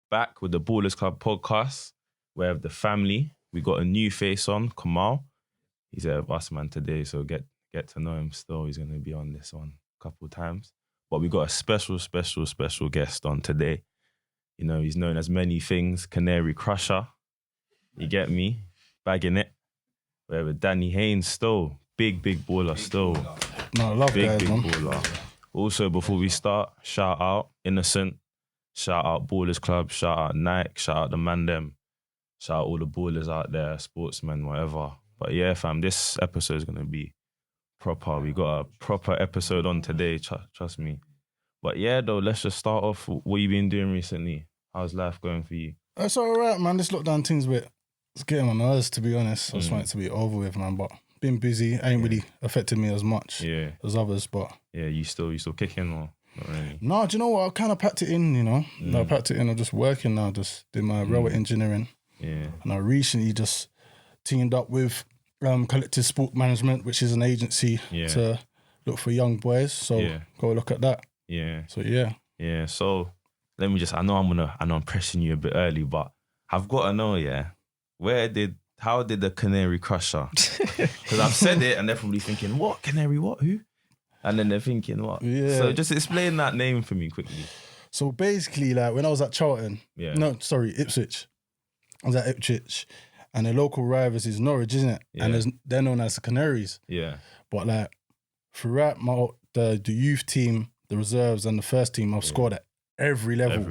back with the Ballers Club podcast. We have the family. We got a new face on, Kamal. He's a us man today, so get to know him still. He's going to be on this one a couple of times. But we got a special guest on today. You know, he's known as many things. Canary Crusher. You get me? Bagging it. We have a Danny Haynes still. Big baller still. No, I love big guys, man. baller. Also, before we start, shout out Innocent. Shout out Ballers Club. Shout out Nike. Shout out the man them. Shout out all the ballers out there, sportsmen, whatever. But yeah, fam, this episode is going to be proper. We got a proper episode on today, trust me. But yeah, though, let's just start off. What you been doing recently? How's life going for you? It's all right, man. This lockdown thing's it's getting on my nerves, to be honest. I just want it to be over with, man. But been busy. Ain't really affected me as much as others, but... Yeah, you still kicking or not really? No, do you know what? I kind of packed it in, you know? I packed it in. I'm just working now, just doing my railway engineering. Yeah. And I recently just teamed up with Collective Sport Management, which is an agency to look for young boys. So go look at that. Yeah. So yeah. Yeah. So let me just, I know I'm pressing you a bit early, but I've got to know, how did the Canary Crusher? Because I've said it and they're probably thinking, what? Canary what? Who? And then they're thinking, what? Yeah. So just explain that name for me quickly. So basically, like when I was at Charlton, Ipswich. I was at Ipswich, and the local rivals is Norwich, isn't it? Yeah. And they're known as the Canaries. Yeah. But like throughout the youth team, the reserves, and the first team, I've scored at every level.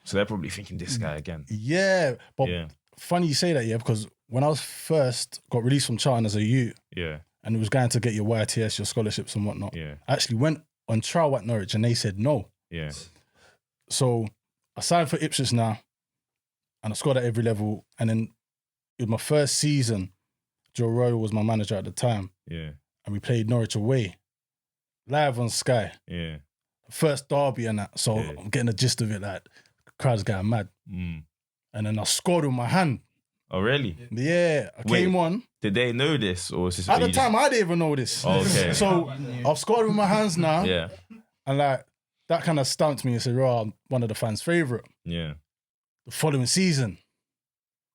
So they're probably thinking this guy again. Yeah, but funny you say that, because when I was first got released from Charlton as a youth, and it was going to get your YTS, your scholarships and whatnot, I actually went on trial at Norwich, and they said no. Yeah. So I signed for Ipswich now. And I scored at every level. And then in my first season, Joe Royal was my manager at the time. Yeah. And we played Norwich away, live on Sky. Yeah. First derby and that. So I'm getting the gist of it, like, the crowd's getting mad. And then I scored with my hand. Oh, really? Yeah. I came on. Did they know this? Or was this at the time, I didn't even know this. Oh, okay. So I've scored with my hands now. Yeah. And like, that kind of stumped me and said, I'm one of the fans' favourite. Yeah. The following season,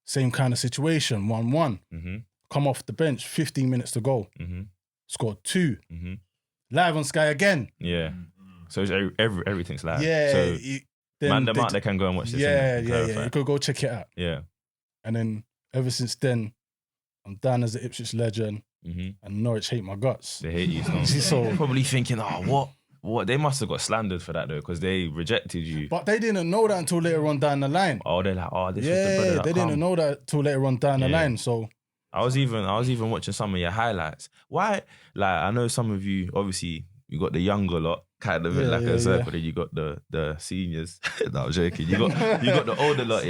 same kind of situation, 1-1. Come off the bench, 15 minutes to go. Scored 2. Live on Sky again. Yeah. So it's everything's live. Yeah. So they can go and watch this. Yeah. You could go check it out. Yeah. And then ever since then, I'm down as an Ipswich legend, and Norwich hate my guts. They hate you. So probably thinking, what? They must have got slandered for that though, because they rejected you. But they didn't know that until later on down the line. Oh, they're like, this was the brother that they didn't know that until later on down the line. So I was even watching some of your highlights. Why? Like, I know some of you, obviously, you got the younger lot, kind of in like a circle, then you got the seniors. No, I'm joking. You got the older lot,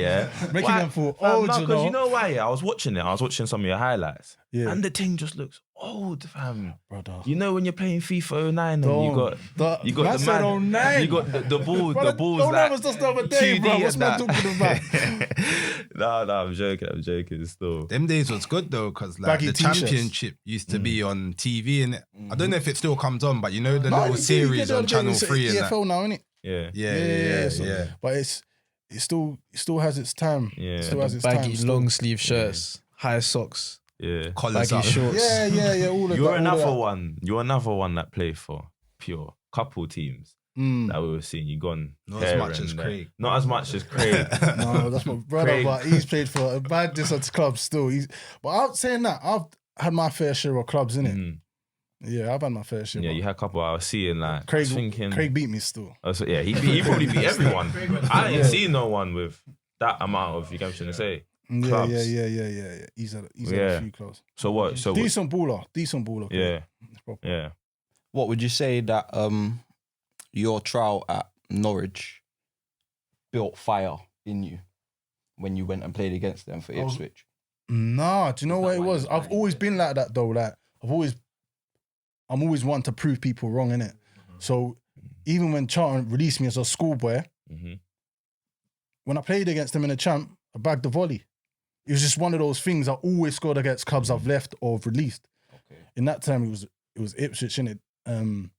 Making them feel old, because you know why? I was watching some of your highlights, and the thing just looks old, fam. Brother. You know when you're playing FIFA 09 and you got the man, 09. you got the ball, Brother, the balls don't like was just the other day, bro. What's man talking about? No, I'm joking still. Them days was good though, because like the championship used to be on TV, and I don't know if it still comes on, but you know the little series on Channel 3 and EFL now, innit? Yeah. But it still has its time. Yeah. It still has its baggy time. long sleeve shirts, high socks, collars baggy up. shorts. Yeah. All of You're that, another all one. You're another one that played for Pure. Couple teams that we were seeing. You gone Not as much as Craig. Not as much as Craig. No, that's my brother, Craig. but he's played for a bad distance club still. But I'm saying that I've had my fair share of clubs, innit? Yeah, I've had my fair share. Yeah, you had a couple. I was seeing like Craig beat me still. He probably beat everyone. I ain't seen no one with that amount of, you get what I'm trying to say. Clubs. Yeah. He's had a few clubs. So what? Decent baller. Yeah. What would you say that your trial at Norwich built fire in you when you went and played against them for Ipswich? Nah, do you know what it was? I've always been like that though. Like I'm always one to prove people wrong, innit? So even when Charlton released me as a schoolboy, when I played against them in a champ, I bagged the volley. It was just one of those things I always scored against clubs I've left or released. Okay. In that time, it was Ipswich, innit?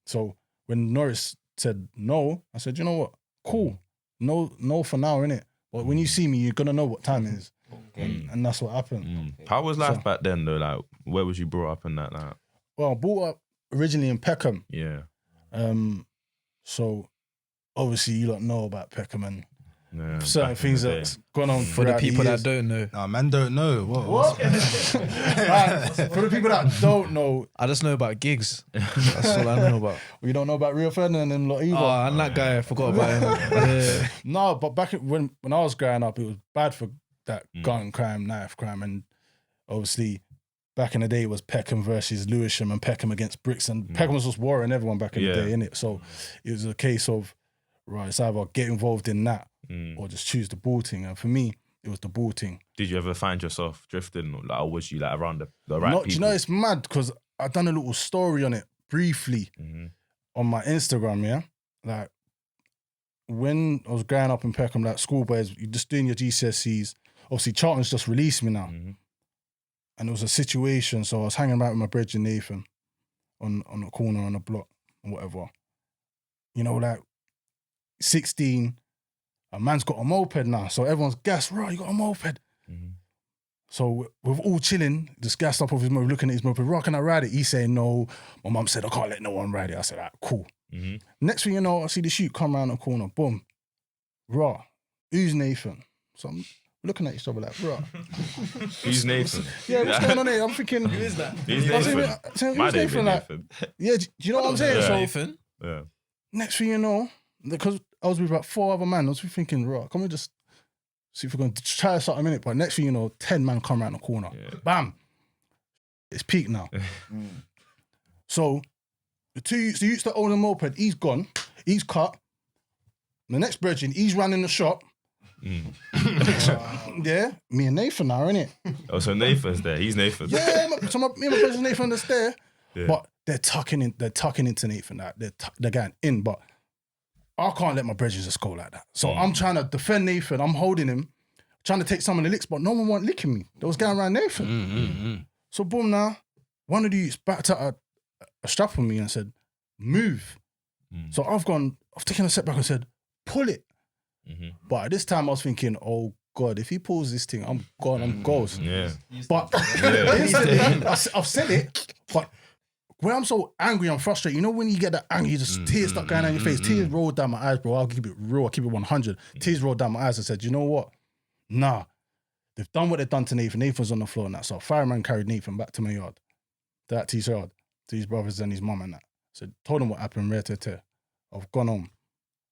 So when Norris said no, I said, you know what? Cool. No for now, innit? But when you see me, you're gonna know what time it is, and that's what happened. How was life back then though? Like, where was you brought up in that? Like, Well, I brought up originally in Peckham. yeah. So obviously you don't know about Peckham and certain back in things the day. that's gone on For the people that don't know, Nah, man don't know. What? Right, for the people that don't know, I just know about gigs. That's all I know about. we don't know about Rio Ferdinand and them lot either. Oh, and that guy, I forgot about him. Yeah. No, but back when I was growing up, it was bad for that gun crime, knife crime, and obviously back in the day it was Peckham versus Lewisham and Peckham against Brixton. Peckham was just warring everyone back in the day, innit? So it was a case of, right, it's either get involved in that or just choose the ball thing. And for me, it was the ball thing. Did you ever find yourself drifting, or was you like around the right people? Do you know, it's mad because I done a little story on it briefly on my Instagram, yeah? Like, when I was growing up in Peckham, like schoolboys, you're just doing your GCSEs. Obviously, Charlton's just released me now. And it was a situation, so I was hanging out with my brother Nathan on a corner on a block or whatever. You know, like 16, a man's got a moped now, so everyone's gassed, right, you got a moped. So we're all chilling, just gassed up off his moped, looking at his moped, right, can I ride it? He's saying no. My mum said, I can't let no one ride it. I said, all right, cool. Next thing you know, I see the shoot come around the corner, boom. Raw. Who's Nathan? So I'm looking at each other like, raw. Who's Nathan? Yeah, what's going on here? I'm thinking, who is that? Who's Nathan? Who's My name is Nathan? Like, Nathan. yeah, do you know what I'm saying? Yeah. So Nathan? Yeah. next thing you know, because I was with about 4 other men, I was thinking, right, can we just see if we're going to try something a minute? But next thing you know, 10 men come around the corner. Bam. It's peak now. So the youths that own the moped, he's gone. He's cut. The next brethren, he's running the shop. Yeah, me and Nathan are, innit? Oh, so Nathan's there. He's Nathan. Yeah, so me and my brother Nathan are there. But they're tucking into Nathan. Like, they're going in, but I can't let my brothers just go like that. So I'm trying to defend Nathan. I'm holding him, trying to take some of the licks, but no one wasn't licking me. They was going around Nathan. So boom, now one of the youths backed out a strap on me and said, "Move." So I've taken a step back and said, "Pull it." But at this time I was thinking, oh God, if he pulls this thing, I'm gone, I'm ghost. Yeah. But instantly, I've said it, but when I'm so angry and frustrated, you know when you get that anger, you just tears start going down your face, tears roll down my eyes, bro. I'll keep it real, I'll keep it 100. Tears roll down my eyes. I said, you know what? Nah, they've done what they've done to Nathan. Nathan's on the floor and that. So a fireman carried Nathan back to my yard, to that T's yard, to his brothers and his mum and that. So told him what happened, rare to. I've gone home.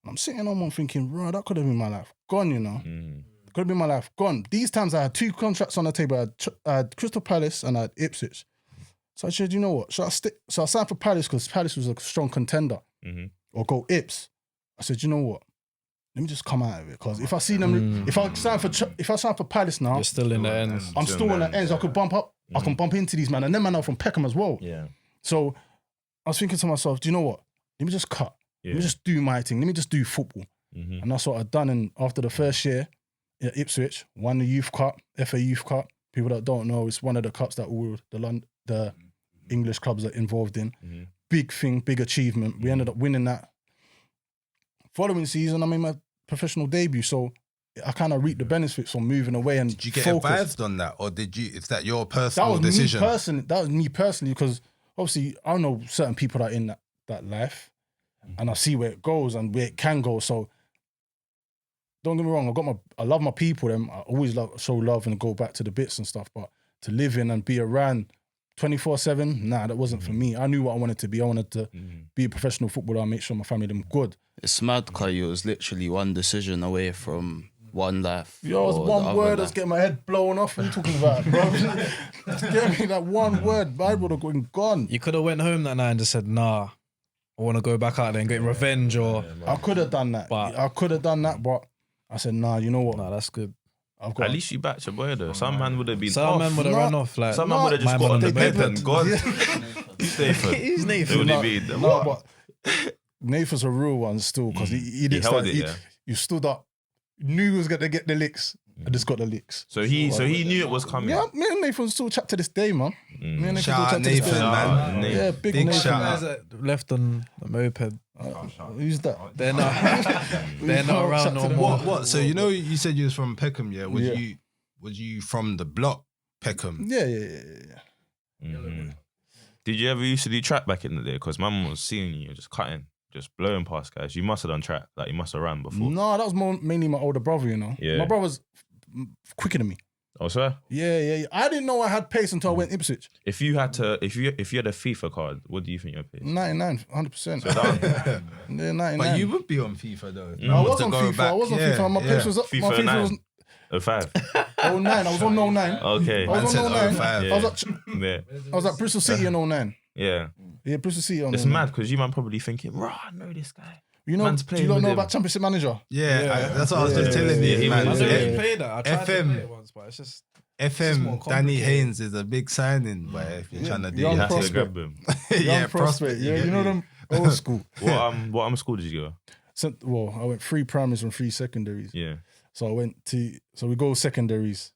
I'm sitting home, I'm thinking, right, that could have been my life gone, you know? Could have been my life gone. These times I had 2 contracts on the table. I had Crystal Palace and I had Ipswich. So I said, you know what? So I signed for Palace because Palace was a strong contender. Or go Ips. I said, you know what? Let me just come out of it. Because if I see them, if I sign for Palace now, You're still in the ends. I'm still in the ends. I could bump up. I can bump into these men. And them men are from Peckham as well. Yeah. So I was thinking to myself, do you know what? Let me just cut. Let me just do my thing. Let me just do football. And that's what I've done. And after the first year at Ipswich, won the Youth Cup, FA Youth Cup. People that don't know, it's one of the cups that all the English clubs are involved in. Big thing, big achievement. We ended up winning that. Following season, I made my professional debut. So I kind of reaped the benefits from moving away and Did you get focus. advised on that, or is that your personal That was decision? That was me personally, because obviously I know certain people that are in that life. And I see where it goes and where it can go. So don't get me wrong, I love my people. I always show love and go back to the bits and stuff. But to live in and be around 24/7, nah, that wasn't for me. I knew what I wanted to be. I wanted to be a professional footballer and make sure my family them good. It's mad because you was literally one decision away from one life. Yo, it's one word that's getting my head blown off. What are you talking about, bro? Get me that one word, I would have gone. You could have went home that night and just said, nah, I want to go back out there and get revenge, or... I could have done that. But I said, nah, you know what? Nah, that's good. At least you backed your boy though. Some man would have been Some off. man would have run off. Like, Some man would have just got on the bed and gone. He's Nathan. He's It Nathan. would have been. No, but Nathan's a real one still, because he did held start, it, yeah. you stood up Knew he was gonna get the licks. I just got the licks. So he knew it was coming. Yeah, me and Nathan still chat to this day, man. Me and Nathan still Shout out chat to this Nathan, day. man. Yeah, big Big Nathan. shout Guys that left on the moped. Who's that? They're not. They're not around no more. What? So you know, you said you was from Peckham, yeah? Was Yeah. you from the block, Peckham? Yeah. Mhm. Did you ever used to do track back in the day? Because my mum was seeing you just cutting, just blowing past guys. You must have done track. Like, you must have ran before. No, that was mainly my older brother, you know. Yeah. My brother's quicker than me. Oh, sir? Yeah. I didn't know I had pace until I went Ipswich. If you had a FIFA card, what do you think your pace? 99, 100%. So that, Yeah, 99. But you would be on FIFA though. I was on FIFA. My pace was up. FIFA My FIFA 09. was 05. 09. I was on 09. Okay. I was on 09. 05. Yeah. I Yeah. was at Bristol City in 09. Yeah. Yeah, Bristol City on It's 09. mad because you man probably thinking, rah, I know this guy. You know, Man's do playing you not with know him. about Championship Manager? That's what I was just telling you, yeah, man. I yeah. don't even play that. I tried to FM. play it once, but it's just more FM, Danny complicated. Haynes is a big signing, but if you're trying to do Young You that, have to prospect. grab him. Young prospect. Yeah, you know them old school. What school did you go? I went 3 primaries and 3 secondaries. Yeah. So we go secondaries.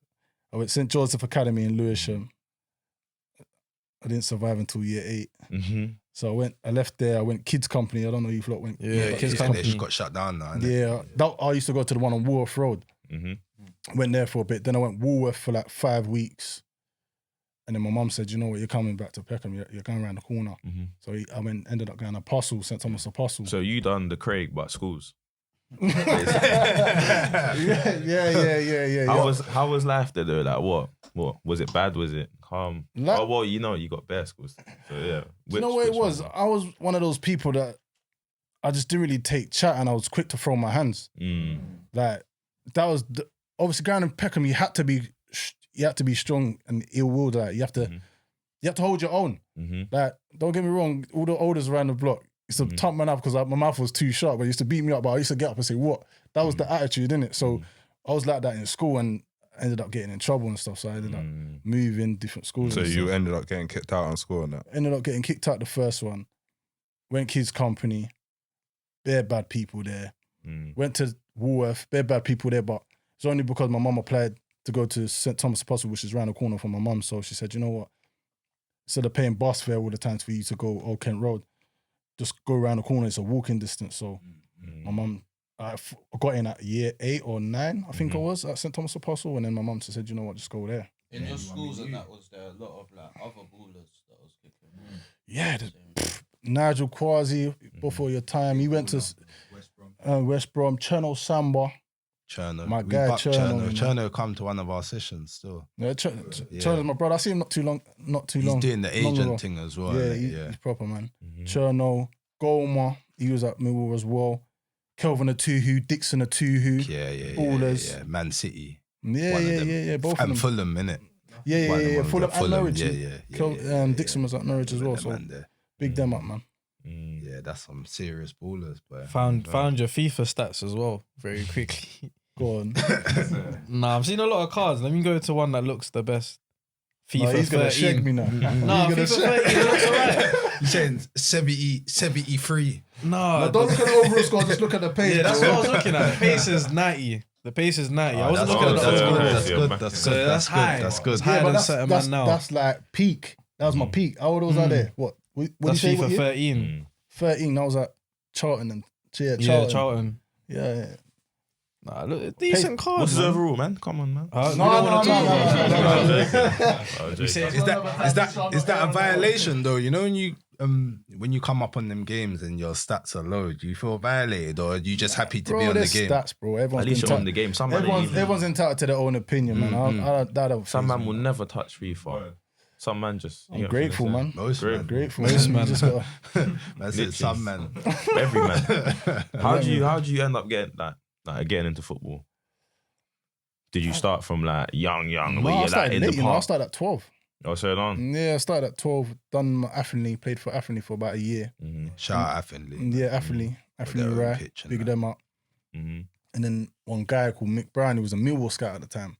I went St. Joseph Academy in Lewisham. I didn't survive until year 8. Mm-hmm. So I left there. I went Kids Company. I don't know if you lot went. Yeah, Kids they Company. just got shut down now. innit? Yeah, I used to go to the one on Woolworth Road. Mm-hmm. Went there for a bit. Then I went Woolworth for like 5 weeks. And then my mum said, you know what, you're coming back to Peckham. You're going around the corner. Mm-hmm. So ended up going Apostle, St. Thomas Apostle. So you done the Craig, but schools. Yeah. How was life there though? Like what was it bad? Was it calm? Like- You got bare schools. So yeah. Do you know what it Which was? one? I was one of those people that I just didn't really take chat and I was quick to throw my hands. Like that was obviously going in Peckham. You had to be strong and ill-willed. Like you have to hold your own. Mm-hmm. Like don't get me wrong, all the olders around the block used to thump man up because my mouth was too sharp. But used to beat me up. But I used to get up and say what? That was the attitude, innit? So I was like that in school and ended up getting in trouble and stuff. So I ended up moving different schools. So and you stuff. ended up getting kicked out on school and that. Ended up getting kicked out the first one. Went Kids Company. Bare bad people there. Went to Woolworth. Bare bad people there. But it's only because my mum applied to go to St. Thomas Apostle, which is around the corner from my mum. So she said, you know what? Instead of paying bus fare all the time for you to go Old Kent Road, just go around the corner. It's a walking distance. So my mum, I got in at year 8 or 9, I think I was, at St. Thomas Apostle. And then my mum said, you know what, just go there. In your schools and that, was there a lot of like other ballers that was kicking? Yeah, Nigel Quasi, before your time. He went to West Brom, Cherno Samba. Cherno. My We guy bucked Cherno, you know. Cherno come to one of our sessions still. Yeah, Cherno's my brother. I see him not too long. He's doing the long agent ago. thing as well. Yeah, innit? he's proper, man. Cherno, Golma, he was at Millwall as well. Kelvin Atuhu, Dixon Atuhu. Yeah. Ballers. Yeah. Man City. Yeah, One of them. yeah, both of And them. Fulham, innit? Yeah. Fulham and Norwich. Yeah. Dixon was at Norwich as well, so Man there. big them up, man. Yeah, that's some serious ballers, boy. Found your FIFA stats as well very quickly. Go on. Nah, I'm seeing a lot of cards. Let me go to one that looks the best. FIFA No, he's gonna 13. shake me now. Nah, FIFA 13 it looks alright. You're saying 73. Nah, Don't look at the overall score, just look at the pace. yeah, that's bro. what I was looking at. The pace is 90. The pace is 90. I wasn't That's looking at the good, overall. that's good. That's So good. that's high. That's good. It's higher Yeah, but than certain man now. that's like peak. That was my peak. How old was I there? What did you That's say? What FIFA year? 13. 13. That was at Charlton and Yeah, Charlton. Yeah. Nah, look, decent card. What's his man. overall, man? Come on, man. We don't wanna talk about that. Oh, We joking. say- Is that a violation though? You know when you come up on them games and your stats are low, do you feel violated or are you just happy to be on the there's game? stats, bro. At least you're on the game. Everyone's entitled to their own opinion, man. I don't Some feel man so. will never touch FIFA. Some man just. I'm grateful, man. Most man. Grateful, Most man. man. You just gotta- That's it, some man. Every man. How do you end up getting getting into football? Did you start from like young, No, where I you're like started in late, the you know. I park? started at 12. Oh, so on. Yeah, I started at 12. Done my Athenley, played for Athenley for about a year. Shout out Athenley. Yeah, Athenley. their Athenley own Rye, pitch and big that. them up. Mm-hmm. And then one guy called Mick Brown, who was a Millwall scout at the time.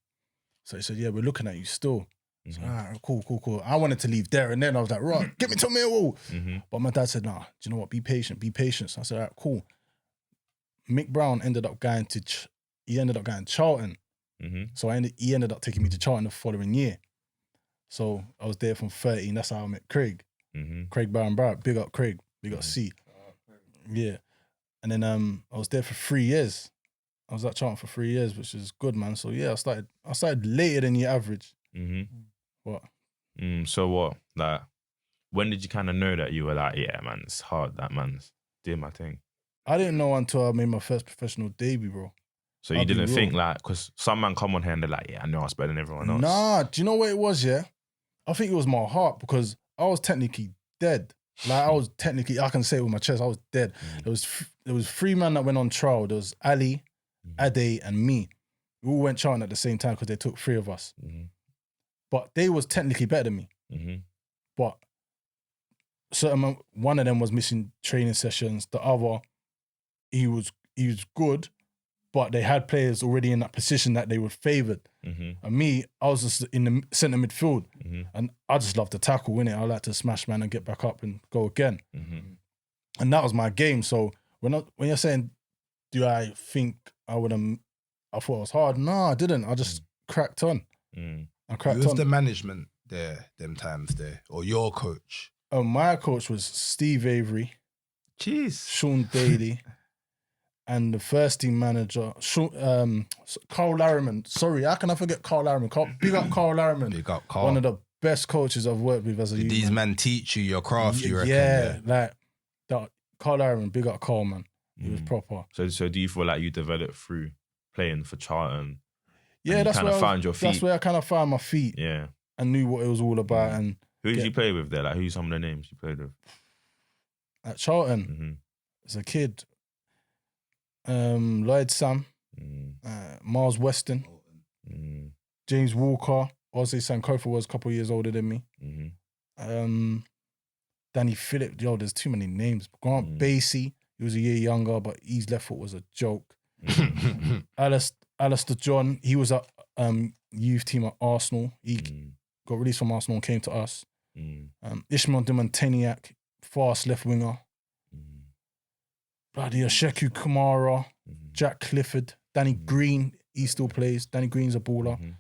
So he said, yeah, we're looking at you still. So, cool. I wanted to leave there and then. I was like, right, get me to Millwall. But my dad said, nah, do you know what? Be patient. So I said, all right, cool. Mick Brown ended up going to he ended up going to Charlton. So he ended up taking me to Charlton the following year. So I was there from 13. That's how I met Craig. Craig Barron Barrett. Big up Craig. Big up C. Yeah. And then I was there for 3 years. I was at Charlton for 3 years, which is good, man. So yeah, I started later than your average. What? So what? Like, when did you kind of know that you were like, yeah, man, it's hard. That man's doing my thing. I didn't know until I made my first professional debut, bro. So you didn't think like, because some man come on here and they're like, yeah, I know I was better than everyone else. Nah, do you know what it was, yeah? I think it was my heart because I was technically dead. Like I can say it with my chest, I was dead. There was 3 men that went on trial. There was Ali, Ade, and me. We all went Charlton at the same time because they took 3 of us. But they was technically better than me. But one of them was missing training sessions. The other, he was good, but they had players already in that position that they were favoured. And me, I was just in the centre midfield. And I just love to tackle, innit? I like to smash man and get back up and go again. And that was my game. So when you're saying, do I think I thought it was hard? No, I didn't. I just cracked on. I cracked on. Who was the management there, them times there? Or your coach? My coach was Steve Avery. Jeez. Sean Daly. And the first team manager, Carl Larriman. Sorry, how can I forget Carl Larriman? Big up Carl Larriman. Big up Carl. One of the best coaches I've worked with as a Did youth. these men teach you your craft, you reckon? Yeah, like that. Carl Larriman, big up Carl, man. He was proper. So do you feel like you developed through playing for Charlton? Yeah, that's where found your feet. That's where I kind of found my feet. Yeah. And knew what it was all about. And who did you play with there? Like, who's some of the names you played with? At Charlton, as a kid, Lloyd Sam, Miles Weston, James Walker, Ozzy Sankofa was a couple of years older than me. Danny Phillip, there's too many names. Grant Basie, he was a year younger, but his left foot was a joke. Alistair John, he was at youth team at Arsenal. He got released from Arsenal and came to us. Ishmael Dimantaniak, fast left winger. Bloody Sheku Kamara, Jack Clifford, Danny Green, he still plays. Danny Green's a baller.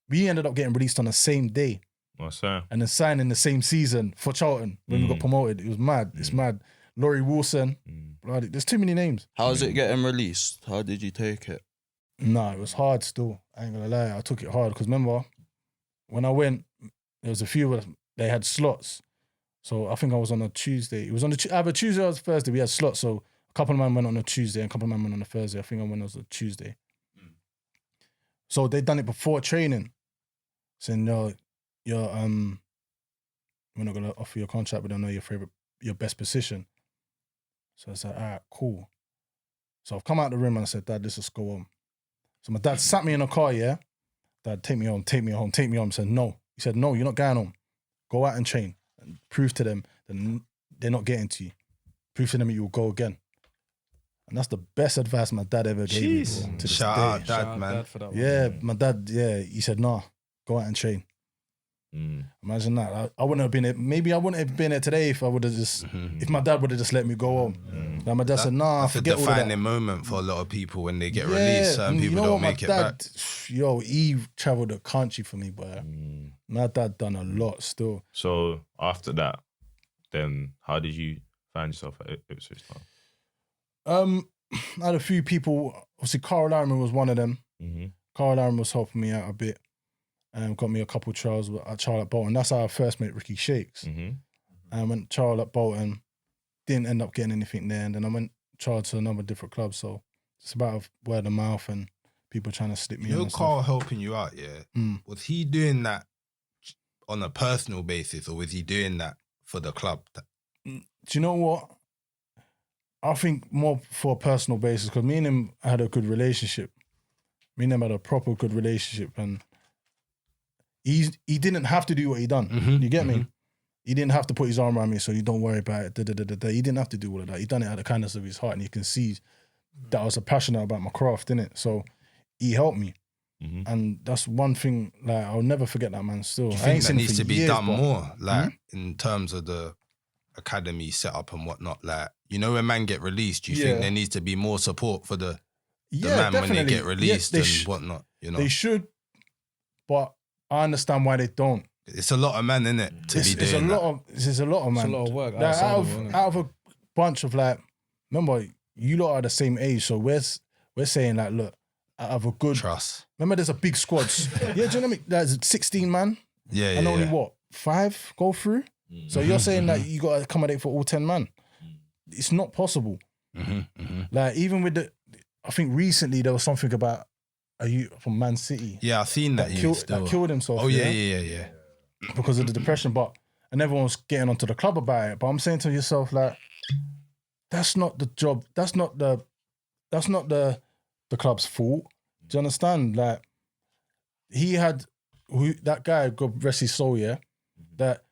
We ended up getting released on the same day. What's that? And then signed in the same season for Charlton when we got promoted. It was mad. It's mad. Laurie Wilson. Bloody, there's too many names. How's it getting released? How did you take it? No, it was hard still. I ain't gonna lie. I took it hard because remember, when I went, there was a few of them, they had slots. So I think I was on a Tuesday. It was on either Tuesday or Thursday. We had slots. So a couple of men went on a Tuesday and a couple of men went on a Thursday. I think I went on a Tuesday. So they done it before training. Saying, no, we're not gonna offer you a contract, but I know your best position. So I said, all right, cool. So I've come out the room and I said, Dad, let's go home. So my dad sat me in a car, yeah? Dad, take me home, take me home, take me home. I said, no. He said, no, you're not going home. Go out and train and prove to them that they're not getting to you. Prove to them that you'll go again. And that's the best advice my dad ever gave me. Bro, to this Shout day. out, Dad, man. Dad for that one. Yeah, my dad, he said, nah, go out and train. Imagine that. I wouldn't have been it. Maybe I wouldn't have been it today if I would have just, if my dad would have just let me go home. Like my dad said, nah, That's a forget all of defining that. moment for a lot of people when they get released. Certain and you people know don't what, make it my back. dad, yo, he travelled the country for me, but my dad done a lot still. So after that, then how did you find yourself at Ipswich Town? I had a few people. Obviously, Carl Larriman was one of them. Carl Larriman was helping me out a bit. Got me a couple of trials at Charlotte Bolton. That's how I first met Ricky Shakes. I went Charlotte Bolton, didn't end up getting anything there, and then I went trial to another different club. So it's about word of mouth and people trying to slip me in. You know and Carl stuff. helping you out, yeah? Was he doing that on a personal basis or was he doing that for the club? Do you know what? I think more for a personal basis because me and him had a good relationship. Me and him had a proper good relationship and he didn't have to do what he done. You get me? He didn't have to put his arm around me so you don't worry about it. He didn't have to do all of that. He done it out of the kindness of his heart and you can see that I was passionate about my craft, innit? So he helped me. And that's one thing, like, I'll never forget that, man, still. Do you I ain't think that seen him needs for to be years, done but- more, like, in terms of the academy setup and whatnot? Like, you know, when man get released, do you think Yeah. there needs to be more support for the man when they definitely. get released Yeah, and whatnot. You know, They should, but I understand why they don't. it's a lot of man in it to be doing that. It's a lot of man. It's a lot of work Like, outside of it, innit? out of a bunch of like, remember you lot are the same age, so we're saying like, look, out of a good. Trust. Remember, there's a big squad. Yeah, do you know what I mean? There's 16 man, Yeah, and only yeah. what 5 go through. So you're saying that you got to accommodate for all 10 man. It's not possible. Like even with I think recently there was something about from Man City Yeah, I've seen that. that killed himself. Oh yeah. because of the depression. And everyone's getting onto the club about it. But I'm saying to yourself, like, that's not the job. That's not the club's fault. Do you understand? Like, he had that guy, God rest his soul, yeah, that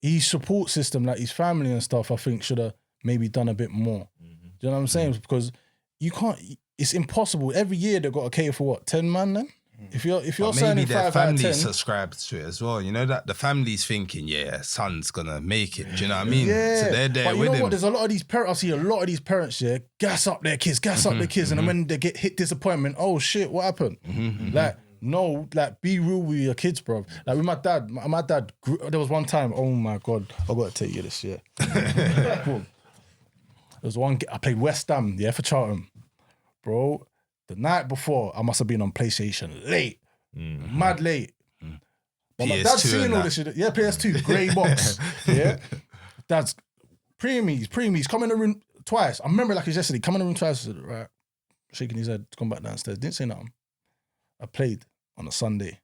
his support system, like his family and stuff, I think should have maybe done a bit more. Do you know what I'm saying? Because you can't. It's impossible. Every year they've got to cater for what, 10 man then? If you're But signing maybe their 5 out of family 10, subscribes to it as well. You know that the family's thinking, yeah, son's gonna make it. Do you know what I mean? yeah. So they're there but you with know him. what? There's a lot of these parents. I see a lot of these parents, yeah, gas up their kids, and then when they get hit disappointment, oh shit, what happened? Like, no, like be real with your kids, bro. Like with my dad, there was one time, oh my God, I gotta tell you this, yeah. Cool. There was one, I played West Ham, yeah, for Charlton. Bro, the night before, I must have been on PlayStation late, mad late. But my dad's PS2 seeing and all that. this shit. Yeah, PS2, grey box. Yeah. Dad's preemies, come in the room twice. I remember like it's yesterday, come in the room twice, said, right, shaking his head, come back downstairs. Didn't say nothing. I played on a Sunday,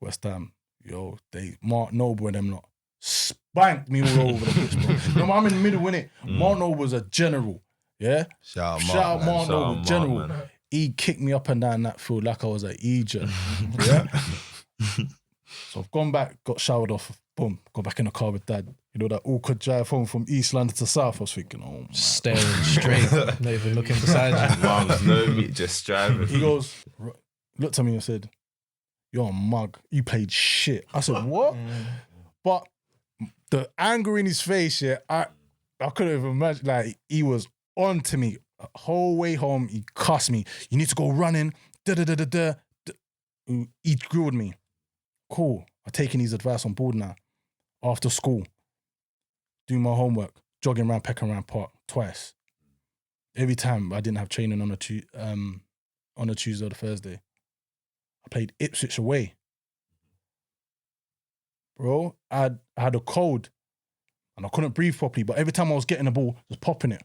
West Ham. Yo, Mark Noble and them lot spanked me all over the pitch, bro. No, I'm in the middle, innit? Mark Noble was a general, yeah? Shout Shout out man. Mark Shout out Noble, Mark, general. man. He kicked me up and down that field like I was an Egypt, yeah? So I've gone back, got showered off, boom, got back in the car with dad. You know, that awkward drive home from East London to South. I was thinking, oh my. Staring straight, not even looking beside you. Mum's no meat, just driving. He goes, looked at me and said, you're a mug. You played shit. I said, what? But the anger in his face, yeah, I couldn't even imagine. Like, he was on to me. The whole way home, he cussed me. You need to go running. Da-da-da-da-da. He grilled me. Cool. I'm taking his advice on board now. After school, doing my homework, jogging around Peckham Park twice. Every time I didn't have training on a Tuesday or the Thursday. I played Ipswich away. Bro, I had a cold and I couldn't breathe properly, but every time I was getting the ball, just popping it,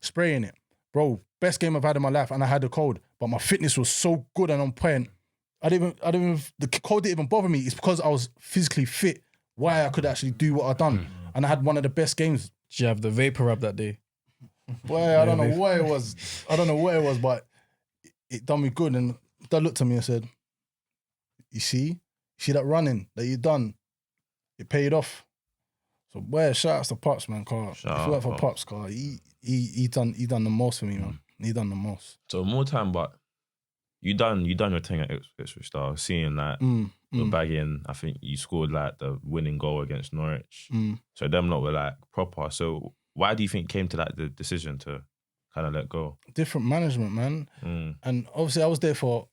spraying it. Bro, best game I've had in my life, and I had a cold, but my fitness was so good and on point. The cold didn't even bother me. It's because I was physically fit, why I could actually do what I done. And I had one of the best games. Did you have the vapor rub that day? Boy, I don't know what it was, but it done me good. And Dad looked at me and said, you see that running that you done, it paid off. So boy, shout out to Pops, man, car. If Shout it weren't out, for Pops, car, he done the most for me, man. He done the most. So more time, but you done your thing at Ipswich. I was seeing that you're bagging. I think you scored like the winning goal against Norwich. So them lot were like proper. So why do you think it came to that the decision to kind of let go? Different management, man. And obviously I was there for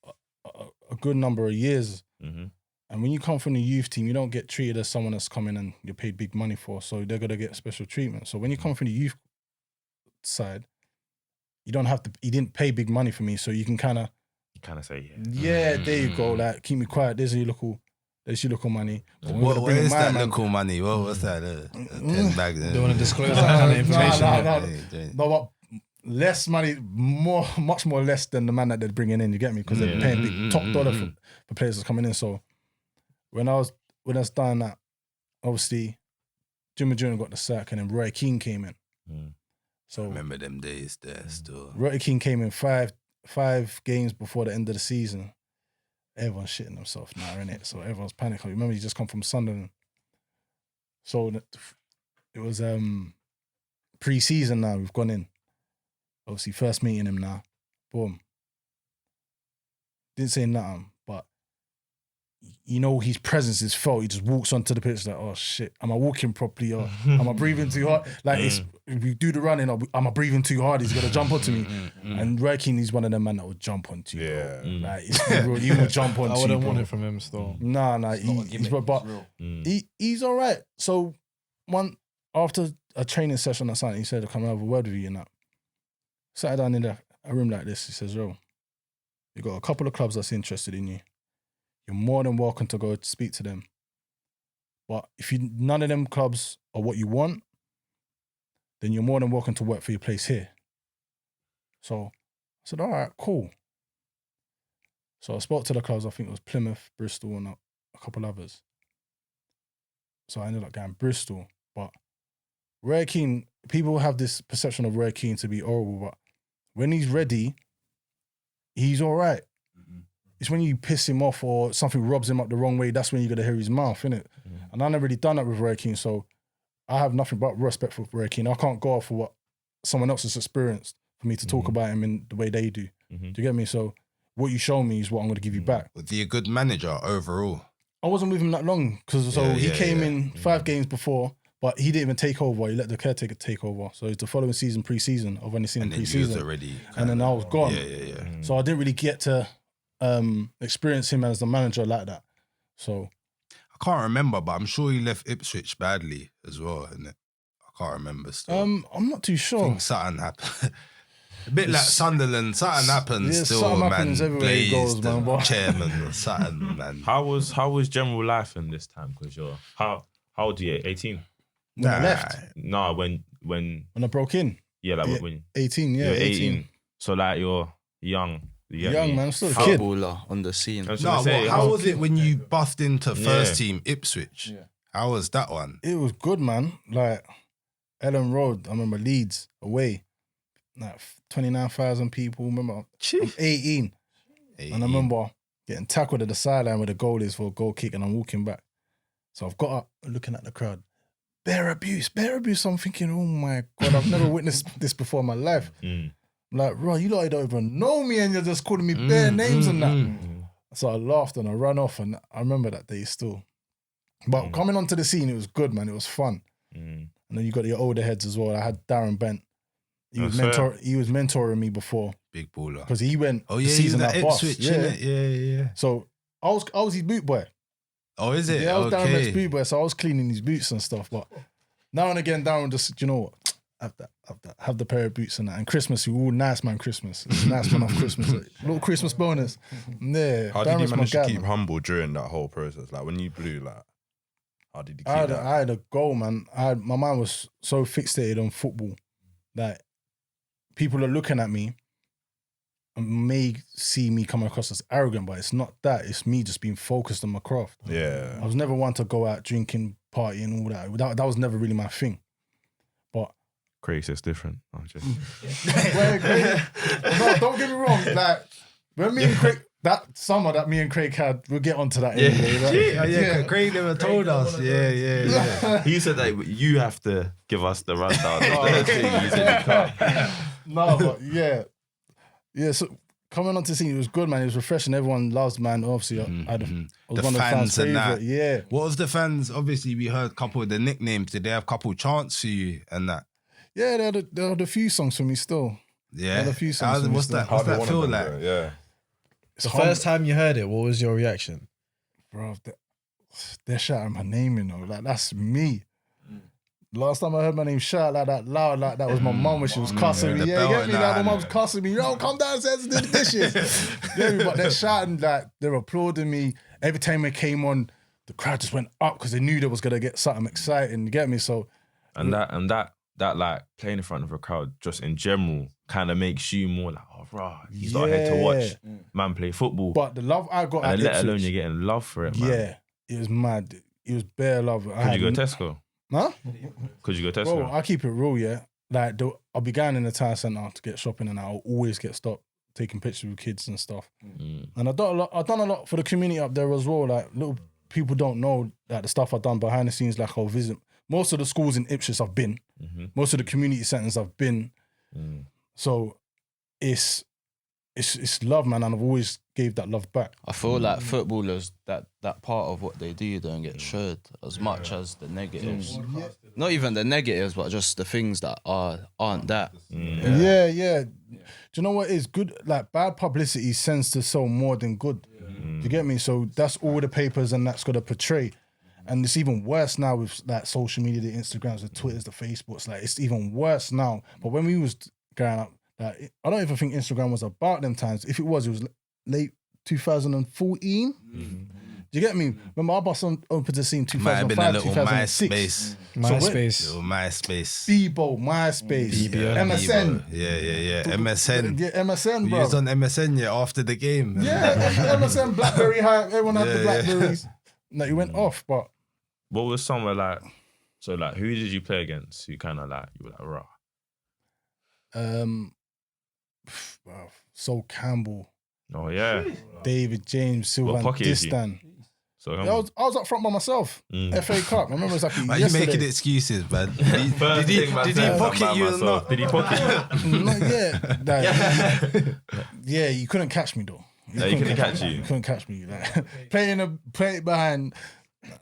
a good number of years. And when you come from the youth team, you don't get treated as someone that's coming and you're paid big money for. So they're gonna get special treatment. So when you come from the youth side, you don't have to. He didn't pay big money for me, so you can kind of say, yeah, there you go. Like, keep me quiet. There's your local money. But when we're gonna What bring in is my that man- local money? What was that? 10 bags. Don't want to disclose that kind of information. No, but less money, much more less than the man that they're bringing in. You get me? Because they're paying big top dollar for players that's coming in. So when I was done that, obviously Jimmy Jr. got the sack, and then Roy Keane came in. So Remember them days there still. Roy Keane came in five games before the end of the season. Everyone's shitting themselves now, innit? So everyone's panicking. Remember, you just come from Sunderland. So it was pre-season now. We've gone in. Obviously, first meeting him now. Boom. Didn't say nothing, but you know, his presence is felt. He just walks onto the pitch like, oh shit, am I walking properly or am I breathing too hard? Like if we do the running, am I breathing too hard? He's gonna jump onto me. And Roy Keane, he's one of them man that would jump onto you. Yeah. Like it's real, he will jump onto you. I wouldn't bro. want it from him still. Nah, he's all right. So after a training session or something, he said, "Come and have a word with you." And that sat down in a room like this. He says, "Yo, you got a couple of clubs that's interested in you. You're more than welcome to go speak to them. But if none of them clubs are what you want, then you're more than welcome to work for your place here." So I said, "All right, cool." So I spoke to the clubs. I think it was Plymouth, Bristol, and a couple others. So I ended up going Bristol. But Roy Keane, people have this perception of Roy Keane to be horrible, but when he's ready, he's all right. It's when you piss him off or something robs him up the wrong way, that's when you're going to hear his mouth, innit? And I never really done that with Roy Keane, so I have nothing but respect for Roy Keane. I can't go off for what someone else has experienced for me to talk about him in the way they do. Do you get me? So what you show me is what I'm going to give you back. Was he a good manager overall? I wasn't with him that long because he came in 5 games before, but he didn't even take over. He let the caretaker take over. So it's the following season, pre-season. I've only seen him pre-season. And then I was gone. So I didn't really get to experience him as the manager like that. So I can't remember, but I'm sure he left Ipswich badly as well, isn't it? I can't remember still. I'm not too I sure. think something happened. A bit like Sunderland, something happens yeah, still, something man. happens everywhere he Blazed goes, man, and but- chairman or something, man. How was general life in this time? Because you're how old are you? 18? When I left, No, when when I broke in, yeah, like Yeah. when 18, yeah, you're 18. 18. So like you're young. You get Young me? man, I'm still a kid. Footballer on the scene. I was No, gonna say, how was it when you buffed into first Yeah. team Ipswich? How was that one? It was good, man. Like Ellen Road, I remember Leeds away, like 29,000 people. Remember, I'm 18. And I remember getting tackled at the sideline where the goal is for a goal kick, and I'm walking back. So I've got up, looking at the crowd. Bare abuse. I'm thinking, oh my God, I've never witnessed this before in my life. I'm like, bro, you lot don't even know me and you're just calling me bare names and that. So I laughed and I ran off, and I remember that day still. But coming onto the scene, it was good, man. It was fun. And then you got your older heads as well. I had Darren Bent. He was mentoring me before Big baller. because he went Oh the yeah, season that at Boss. Ipswich, Yeah. innit? Yeah. So I was his boot boy. Oh, is it? Yeah, I was Darren Bent's Okay. boot boy, so I was cleaning his boots and stuff. But now and again, Darren just, you know what, have the pair of boots and that. And Christmas, we all nice man Christmas. It's a nice man off Christmas. Little Christmas bonus. Yeah. How did you Darren's my manage to guy, keep man. humble during that whole process? Like when you blew, like how did you keep I that? had a goal, man. My mind was so fixated on football that people are looking at me and may see me come across as arrogant, but it's not that. It's me just being focused on my craft. Yeah. I was never one to go out drinking, partying, all that. That was never really my thing. But Craig says different. I'm just no, don't get me wrong. Like when me and Craig, that summer that me and Craig had, we'll get onto that anyway. Right? Yeah, Craig never told us. Yeah. he said that you have to give us the rundown. He said you can't. No, but yeah. So coming onto the scene, it was good, man. It was refreshing. Everyone loves, man. Obviously, I was The one of the fans' fans and favorite. that. Yeah. What was the fans? Obviously, we heard a couple of the nicknames. Did they have a couple chants for you and that? Yeah, they had a few songs for me still. Yeah. Had a few songs for me What's still. that? What's Hardly that one feel of them, like? though, yeah. It's The humble. first time you heard it, what was your reaction? Bro, they're shouting my name, you know. Like, that's me. Last time I heard my name shout like that, loud like that, was my mum when she was cussing me. the Yeah, belt you get and me? Like, that, my innit? mum's cussing me. Yo, come downstairs and do the dishes. Yeah, but they're shouting, like, they're applauding me. Every time I came on, the crowd just went up because they knew they was going to get something exciting. You get me? So, And that like playing in front of a crowd just in general kind of makes you more like, oh, bro, he's not here to watch man play football. but the love I got and at then let alone Ipswich, you're getting love for it, man. yeah, it was mad. It was bare love. Could you go Tesco? Huh? Could you go Tesco? Bro, I keep it real, yeah. Like, I'll be going in the town centre to get shopping, and I'll always get stopped taking pictures with kids and stuff. And I've done a lot for the community up there as well. Like, little people don't know that the stuff I've done behind the scenes. Like, I'll visit most of the schools in Ipswich I've been, most of the community centres I've been. So it's it's love, man, and I've always gave that love back. I feel like footballers, that part of what they do don't get showed as much as the negatives. Not even the negatives, but just the things that aren't that. Yeah. Do you know what is good? Like bad publicity sends to sell more than good. Do you get me? So that's all the papers and that's got to portray. And it's even worse now with like social media, the Instagrams, the Twitters, the Facebooks. Like it's even worse now. But when we was growing up, like, I don't even think Instagram was about them times. If it was late 2014. Do you get me? Remember, I bust on open to scene Might have been a 2005, little 2006. MySpace. Little MySpace. Bebo, MySpace, MSN. Yeah. MSN. Yeah, MSN, We bro. used on MSN after the game. Yeah, MSN, BlackBerry hype. Everyone had the Blackberries. No, you went off, but What was somewhere like? So like, who did you play against? Who kind of like you were like raw? wow, Sol Campbell, Oh yeah. David James, What Sylvan pocket is he? Distan. So Yeah, I was up front by myself. FA Cup. I remember exactly Why are you yesterday. making excuses, man? Did he pocket you or not? Did he pocket you? Not yet. Like, yeah, you couldn't catch me though. No, you couldn't catch me. you. You couldn't catch me. Like, play it behind,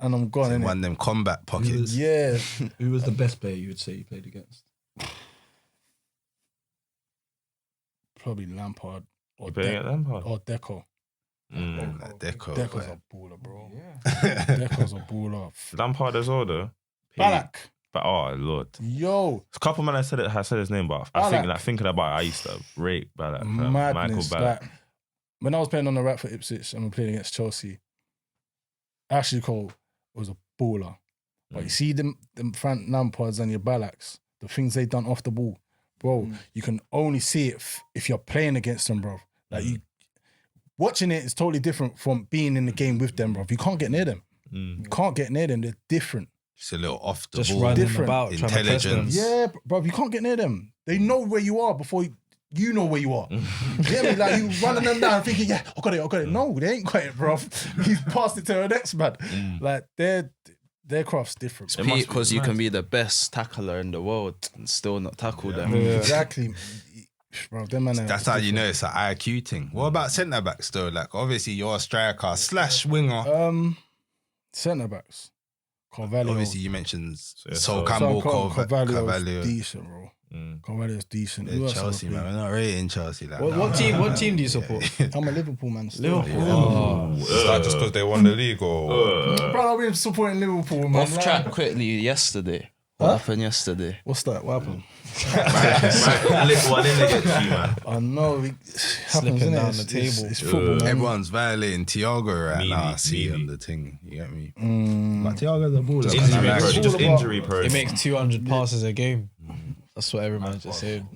and I'm gone. innit? One of them combat pockets. Yeah, Who was the best player you would say you played against? probably Lampard or You playing at Lampard? or Deco. Deco. Deco's a baller, bro. Deco's a baller. Lampard as well though. Balak. But oh lord, Yo, a couple man I said his name, but I think like thinking about it, I used to rate Balak. Michael madness. Balak. Like, when I was playing on the rack for Ipswich and we played against Chelsea, Ashley Cole was a baller. But you see them front Lampards and your Balaks, the things they done off the ball, bro, you can only see it if you're playing against them, bro. Like you watching it is totally different from being in the game with them, bro. You can't get near them. You can't get near them. They're different. Just a little off the Just ball. running different. about, trying to press them. Intelligence. Yeah, bro, you can't get near them. They know where you are before you know where you are. You get me? Like you running them down thinking, yeah, I got it. No, they ain't got it, bro. He's passed it to the next man. Like their craft's different. It must be Because you mad. can be the best tackler in the world and still not tackle them. Exactly. Bro, them man That's how you know it's an IQ thing. What about centre backs though? Like obviously you're a striker / winger. Centre backs. Carvalho. Obviously you mentioned yeah, Sol so- Campbell, Carvalho's Carvalho. decent, bro. Carvalho's decent. Who Yeah, else Chelsea, am I man. We're not rating Chelsea like that. What team do you support? playing? I'm a Liverpool man. Still. Is that just because they won the league or? Bro, I've been supporting Liverpool, man. Off track quickly yesterday. What happened yesterday? What's that? What happened? Little one in against you, man. I know. It happens, Slipping innit? down the It's table. football, man. Everyone's violating Thiago right now. I see Meaty. on the thing. You get me? But Thiago's a baller. Injury man. prone. Just injury prone. He makes 200 passes a game. That's what every man's just saying.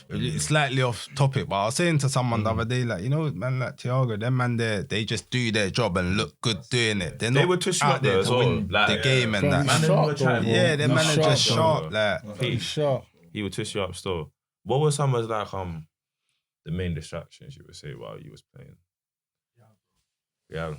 It's slightly off topic, but I was saying to someone the other day, like, you know, man, like Thiago, them man there, they just do their job and look good doing it. They're They not would tush you out up there there as to well. win Like, the game and Bro, that. he's Man, sharp, they were trying, though, Yeah, them He's man are just sharp, sharp. though. Like, He's sharp. He would twist you up still. What were some of like the main distractions you would say while you was playing? Yeah.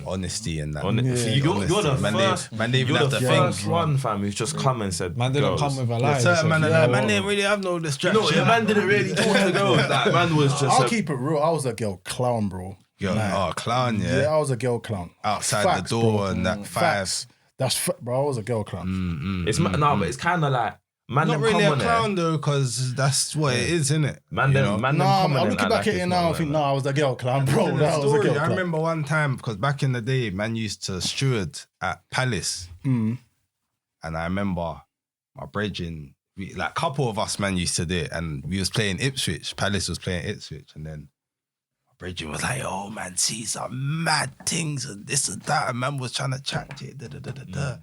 honesty and that. See, you're the Man, first. man, they even You're have the to first think. one, fam, who's just come and said, Man didn't girls. come with a lie. There's certain man, He like, said, man didn't really have no distraction. No, your man didn't really talk to girls. That man was just. I'll keep it real. I was a girl clown, bro. Yo, Like, clown, Yeah, yeah. I was a girl clown. Outside Facts, the door bro. and that Facts. Bro, I was a girl clown. It's no, but it's kind of like man. Not them really come a on clown though, because that's what it is, isn't it? Man, them Nah, come on I'm and looking act back like at it it's now. not I think, like I was a girl clown, bro. Tell That the was a story. girl I clown. remember one time because back in the day, man used to steward at Palace, and I remember my brethren, like a couple of us, man, used to do it, and we was playing Ipswich. Palace was playing Ipswich, and then my brethren was like, "Oh man, see some mad things and this and that," and man was trying to chat to it.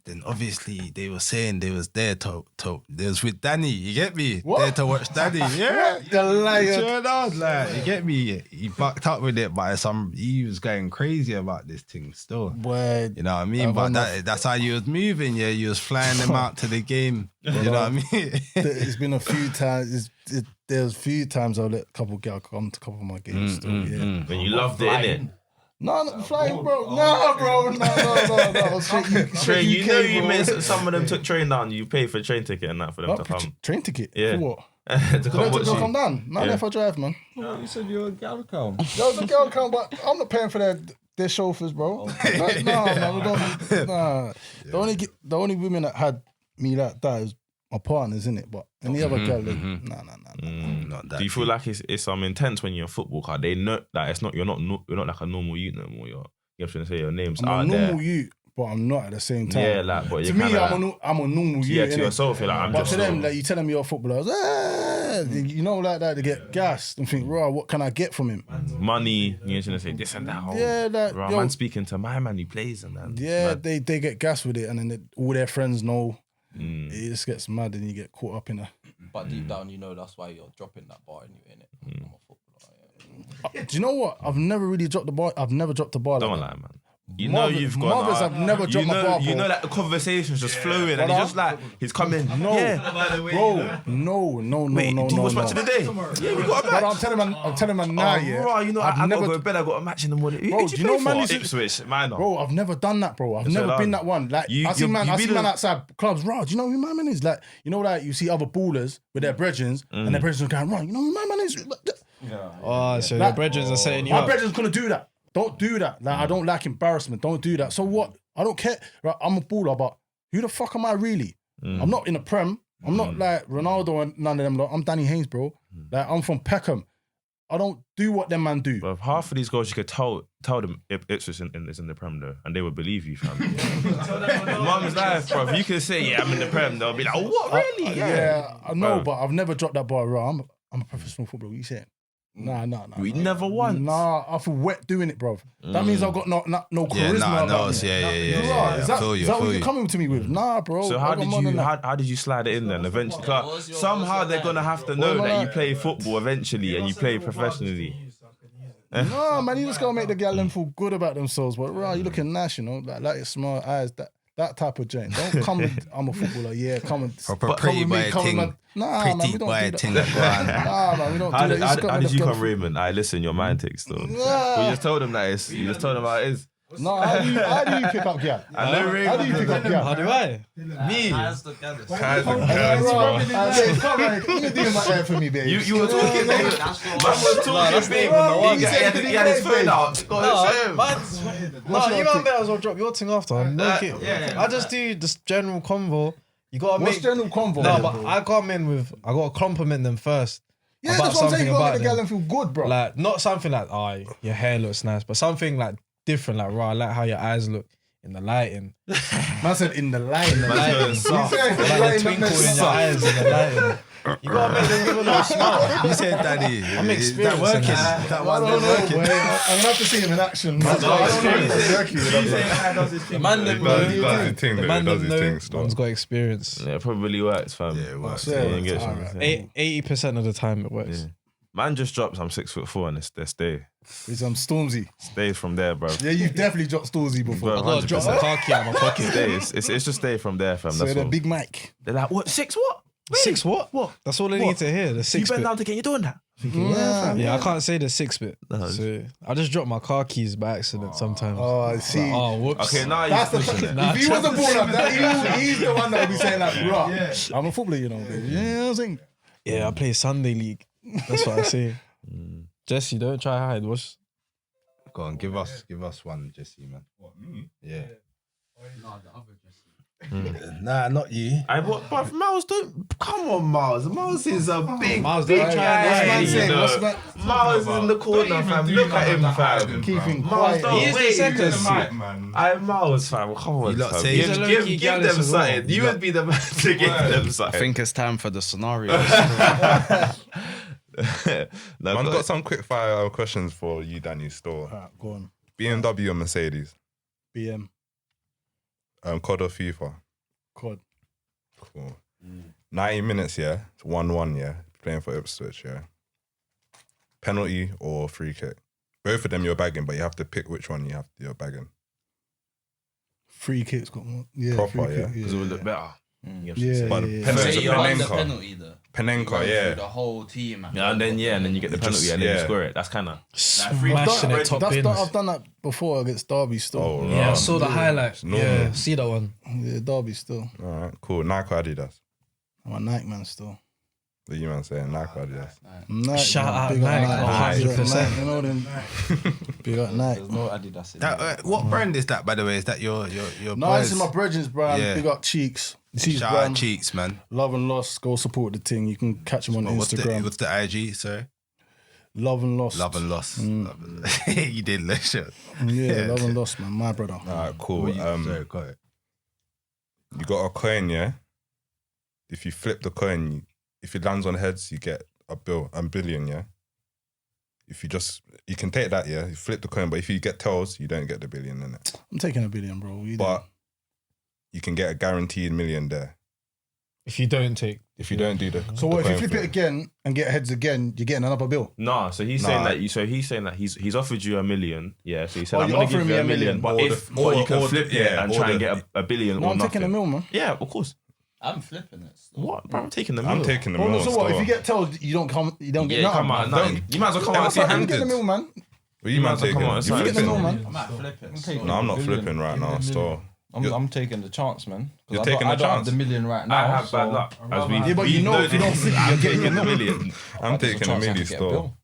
Then obviously they were saying they was there to they was with Danny, you get me? What? There to watch Danny. Yeah. The liar. Sure enough, like, you get me? He bucked up with it, but he was going crazy about this thing still. Boy, You know what I mean? But that's how you was moving, yeah. You was flying them out to the game. You know what I mean? it's been a few times. There's a few times I'll let a couple girls come to a couple of my games still, yeah. when you loved it, innit? No, not flying, bro. No, bro. No. Train, you UK, know you bro. made some of them took train down. You paid for train ticket and that for them to come. Train ticket? Yeah. For what? to Do come they watch come you. down? Not if I drive, man. You said you're a gal account. There was a girl come, but I'm not paying for their chauffeurs, bro. Like, no, we don't. Nah. The only women that had me like that is my partners, innit? But any other girl, nah. Not that Do you feel deep. like it's intense when you're a football card? They know that it's not. You're not like a normal youth no more. You have to say your name's I'm out a normal there. youth, but I'm not at the same time. Yeah, like, but to you're me, kinda I'm a normal yeah, youth. to innit? yourself, you're like, I'm But just to them, so- like you tell them you're a footballer, you know, like that, they get gassed and think, raw, what can I get from him? money. You're just gonna say this and that. Oh, Yeah, like, right, yo, man, speaking to my man who plays and that. yeah, Mad. they get gassed with it, and then all their friends know. Mm. It just gets mad, and you get caught up in a. But deep down, you know that's why you're dropping that bar anyway, innit? I'm a footballer. Do you know what? I've never really dropped the bar. I've never dropped the bar. Don't Like lie, that. man. You know you've got. Mothers have never dropped my bar, You bro. know that the conversation's just flowing, and Brother. he's just like he's coming. No, Yeah. bro, no. Wait, do you watch match of the day? Yeah, we got a match. But I'm telling man now, yeah. Bro, you know, I've I never, gotta go to bed. I got a match in the morning. Bro, do you know man? Ipswich, minor. Bro, I've never done that, bro. I've That's never what been I- that one. Like You- I see you man be the- outside clubs. Bro, do you know who my man is? Like you know, like you see other ballers with their brethrens, and their brethrens going, right, you know who my man is? Oh, so Like, your brethren are setting you My up. brethren's gonna do that. Don't do that. Like I don't like embarrassment. Don't do that. So what? I don't care. Right, I'm a baller, but who the fuck am I really? I'm not in the Prem. I'm not like Ronaldo and none of them. Like, I'm Danny Haynes, bro. Like I'm from Peckham. I don't do what them man do. But half of these guys, you could tell them Ipswich is in the Prem though, and they would believe you, fam. Mum's life, bro. If you can say, yeah, I'm in the Prem, they'll be like, oh, what, really? Yeah, I know, Bro. but I've never dropped that bar. Right, I'm a professional footballer. What you saying? Nah. We never won. Nah, I feel wet doing it, bro. That means I've got no charisma. Yeah, about no, me. yeah. Is that Feel you, what feel you're you. coming to me with? Nah, bro. So I how got did more you than that. how did you slide it in then? Eventually, What was your somehow they're gonna have to know What was that your you play football eventually and you play professionally. No, man, you just gotta make the gal them feel good about themselves. But right, you looking nice, you know, like your smart eyes, that type of joint. Don't come with I'm a footballer, yeah. Come and Proper come pretty with me, boy come with ting. my- Nah, man, Pretty we don't boy do that. ting. Go on. Nah, man, we don't How do did, that. how, just gotta how make did you the come, girl- Raymond? I listen, your mind takes still. Nah. We just told him that it's. You just told him how it is. No, how do you pick up gal? I know How do you pick up gal? How do I? Me. Guys, bro. You doing my hair for me, babe. You were talking. Man was talking big. He had his phone out. No, you might better as well drop your thing after. No kidding. I just do this general convo. You gotta What's make. general convo? No, but I come in with. I gotta compliment them first. yeah, about that's what I'm saying. something You gotta about make the gal them. them feel good, bro. Like not something like, oh, your hair looks nice, but something like different. Like, right, I like how your eyes look in the lighting. Man said in the line. Man's soft. Like the twinkle in your eyes in the lighting. You gotta make them give a little smile. You said, Daddy. I'm is experienced that working? in that. Is that I one don't know, working? boy. I'm gonna have to see him in action. Man. I don't know if it's working. The man them He know. does his thing, The though. man He does them his know. thing still. Man's got experience. Yeah, it probably works, fam. Yeah, it works. Yeah, You ain't get it's shit. alright. 80% of the time it works. Yeah. Man just drops. I'm 6'4" and they stay. It's Stormzy. Stay from there, bro. Yeah, you've definitely dropped Stormzy before. Bro, I gotta drop my 100%. car key out of my pocket. Stay. It's just stay from there, fam. So That's the all. big mic. They're like, what? 6 what? Wait, 6 what? What? That's all they What? need to hear. The You 6 bent bit. down to get you doing that. Yeah, I can't say the 6 bit. No. So I just drop my car keys by accident sometimes. Oh, I see. Oh, whoops. Okay, now That's you're the pushing it. if he was a baller, he's the one that would be saying like, "Bruh, I'm a footballer, you know." Baby. You know what I'm saying? Yeah, I play Sunday League. That's what I say. Jesse, don't try hide. What's Go on, give us one, Jesse, man. What, me? Yeah. Nah, not you. But Miles, don't come on, Miles. Miles is a big, Miles, big don't try guy. What's man you saying? know. What's man? Miles is in the corner, fam. Look at him, fam. Keep him Miles, quiet. don't He is the wait. centre. Miles, fam. Come on, You lot fam. say- He's a low-key Give gallus them as well. something. You would be the man to give them I something. think it's time for the scenario. No, Man, go- got some quick fire questions for you, Danny. Still, Alright, go on. BMW or Mercedes? BM. COD or FIFA? COD. Cool. 90 minutes, yeah. It's 1-1, yeah. Playing for Ipswich, yeah. Penalty or free kick? Both of them you're bagging, but you have to pick which one you're bagging. Free kicks got more. Yeah, Proper, free yeah. kick, Because it would look better. Yeah, But yeah, penalty, Say it's a you're on the Penenka. penalty though. Penenka, yeah. The whole team. Yeah, and then you get the penalty and then you yeah. score it. That's kind of smashing it top bins? I've done that before against Derby still. Oh, Yeah, I right. saw the highlight. normal. Yeah, see that one. Yeah, Derby still. All right, cool. Nike or Adidas? I'm a Nike man still. What you man saying? Nike Adidas. Nike, Shout man. out Big up Nike, 100%. You know them. Big up Nike. There's no Adidas in That, there. what brand is that, by the way? Is that your No, boys? this is my brethren's brand. Yeah. Big up Cheeks. Cheeks Shout brand. out Cheeks, man. Love and Lost. Go support the thing. You can catch him on Instagram. What's the IG, sorry? Love and Lost. Love and Lost. Love and- you did look shit. Yeah, Love and Lost, man. My brother. Alright, cool. Sorry, go ahead. You got a coin, yeah? If you flip the coin, if it lands on heads, you get a billion, yeah? If you can take that, yeah? You flip the coin, but if you get tails, you don't get the billion in it. I'm taking a billion, bro. But you can get a guaranteed million there. If you don't take. If you don't do the So the what, if you coin flip it again and get heads again, you're getting another bill? No, so he's saying that. So he's saying that he's offered you $1 million. Yeah, so he said Oh, I'm you're gonna give offering you me $1 $1 million, but million. if Or you can the- flip it yeah, and or try and the- get a billion No, or I'm nothing. taking a mil, man. Yeah, of course. I'm flipping it. Still. What? Bro, I'm taking the mil. I'm taking the Well, million. so what? If you get told, you don't get Yeah, nothing. come out. Nothing. You might as well come out I'm empty getting the handed. mil, man. What you man might as well taking? come on, You sorry. Get the mil, flipping? man. I might flip it. No, I'm not flipping right now. Still, I'm taking the chance, man. 'Cause You're I taking don't the have chance. the million right now. I have so bad luck. As we, Yeah, but we you know know if you don't this. flip it, I'm you're getting taking the a mil. million. I'm there's a taking a chance I milli could get a still.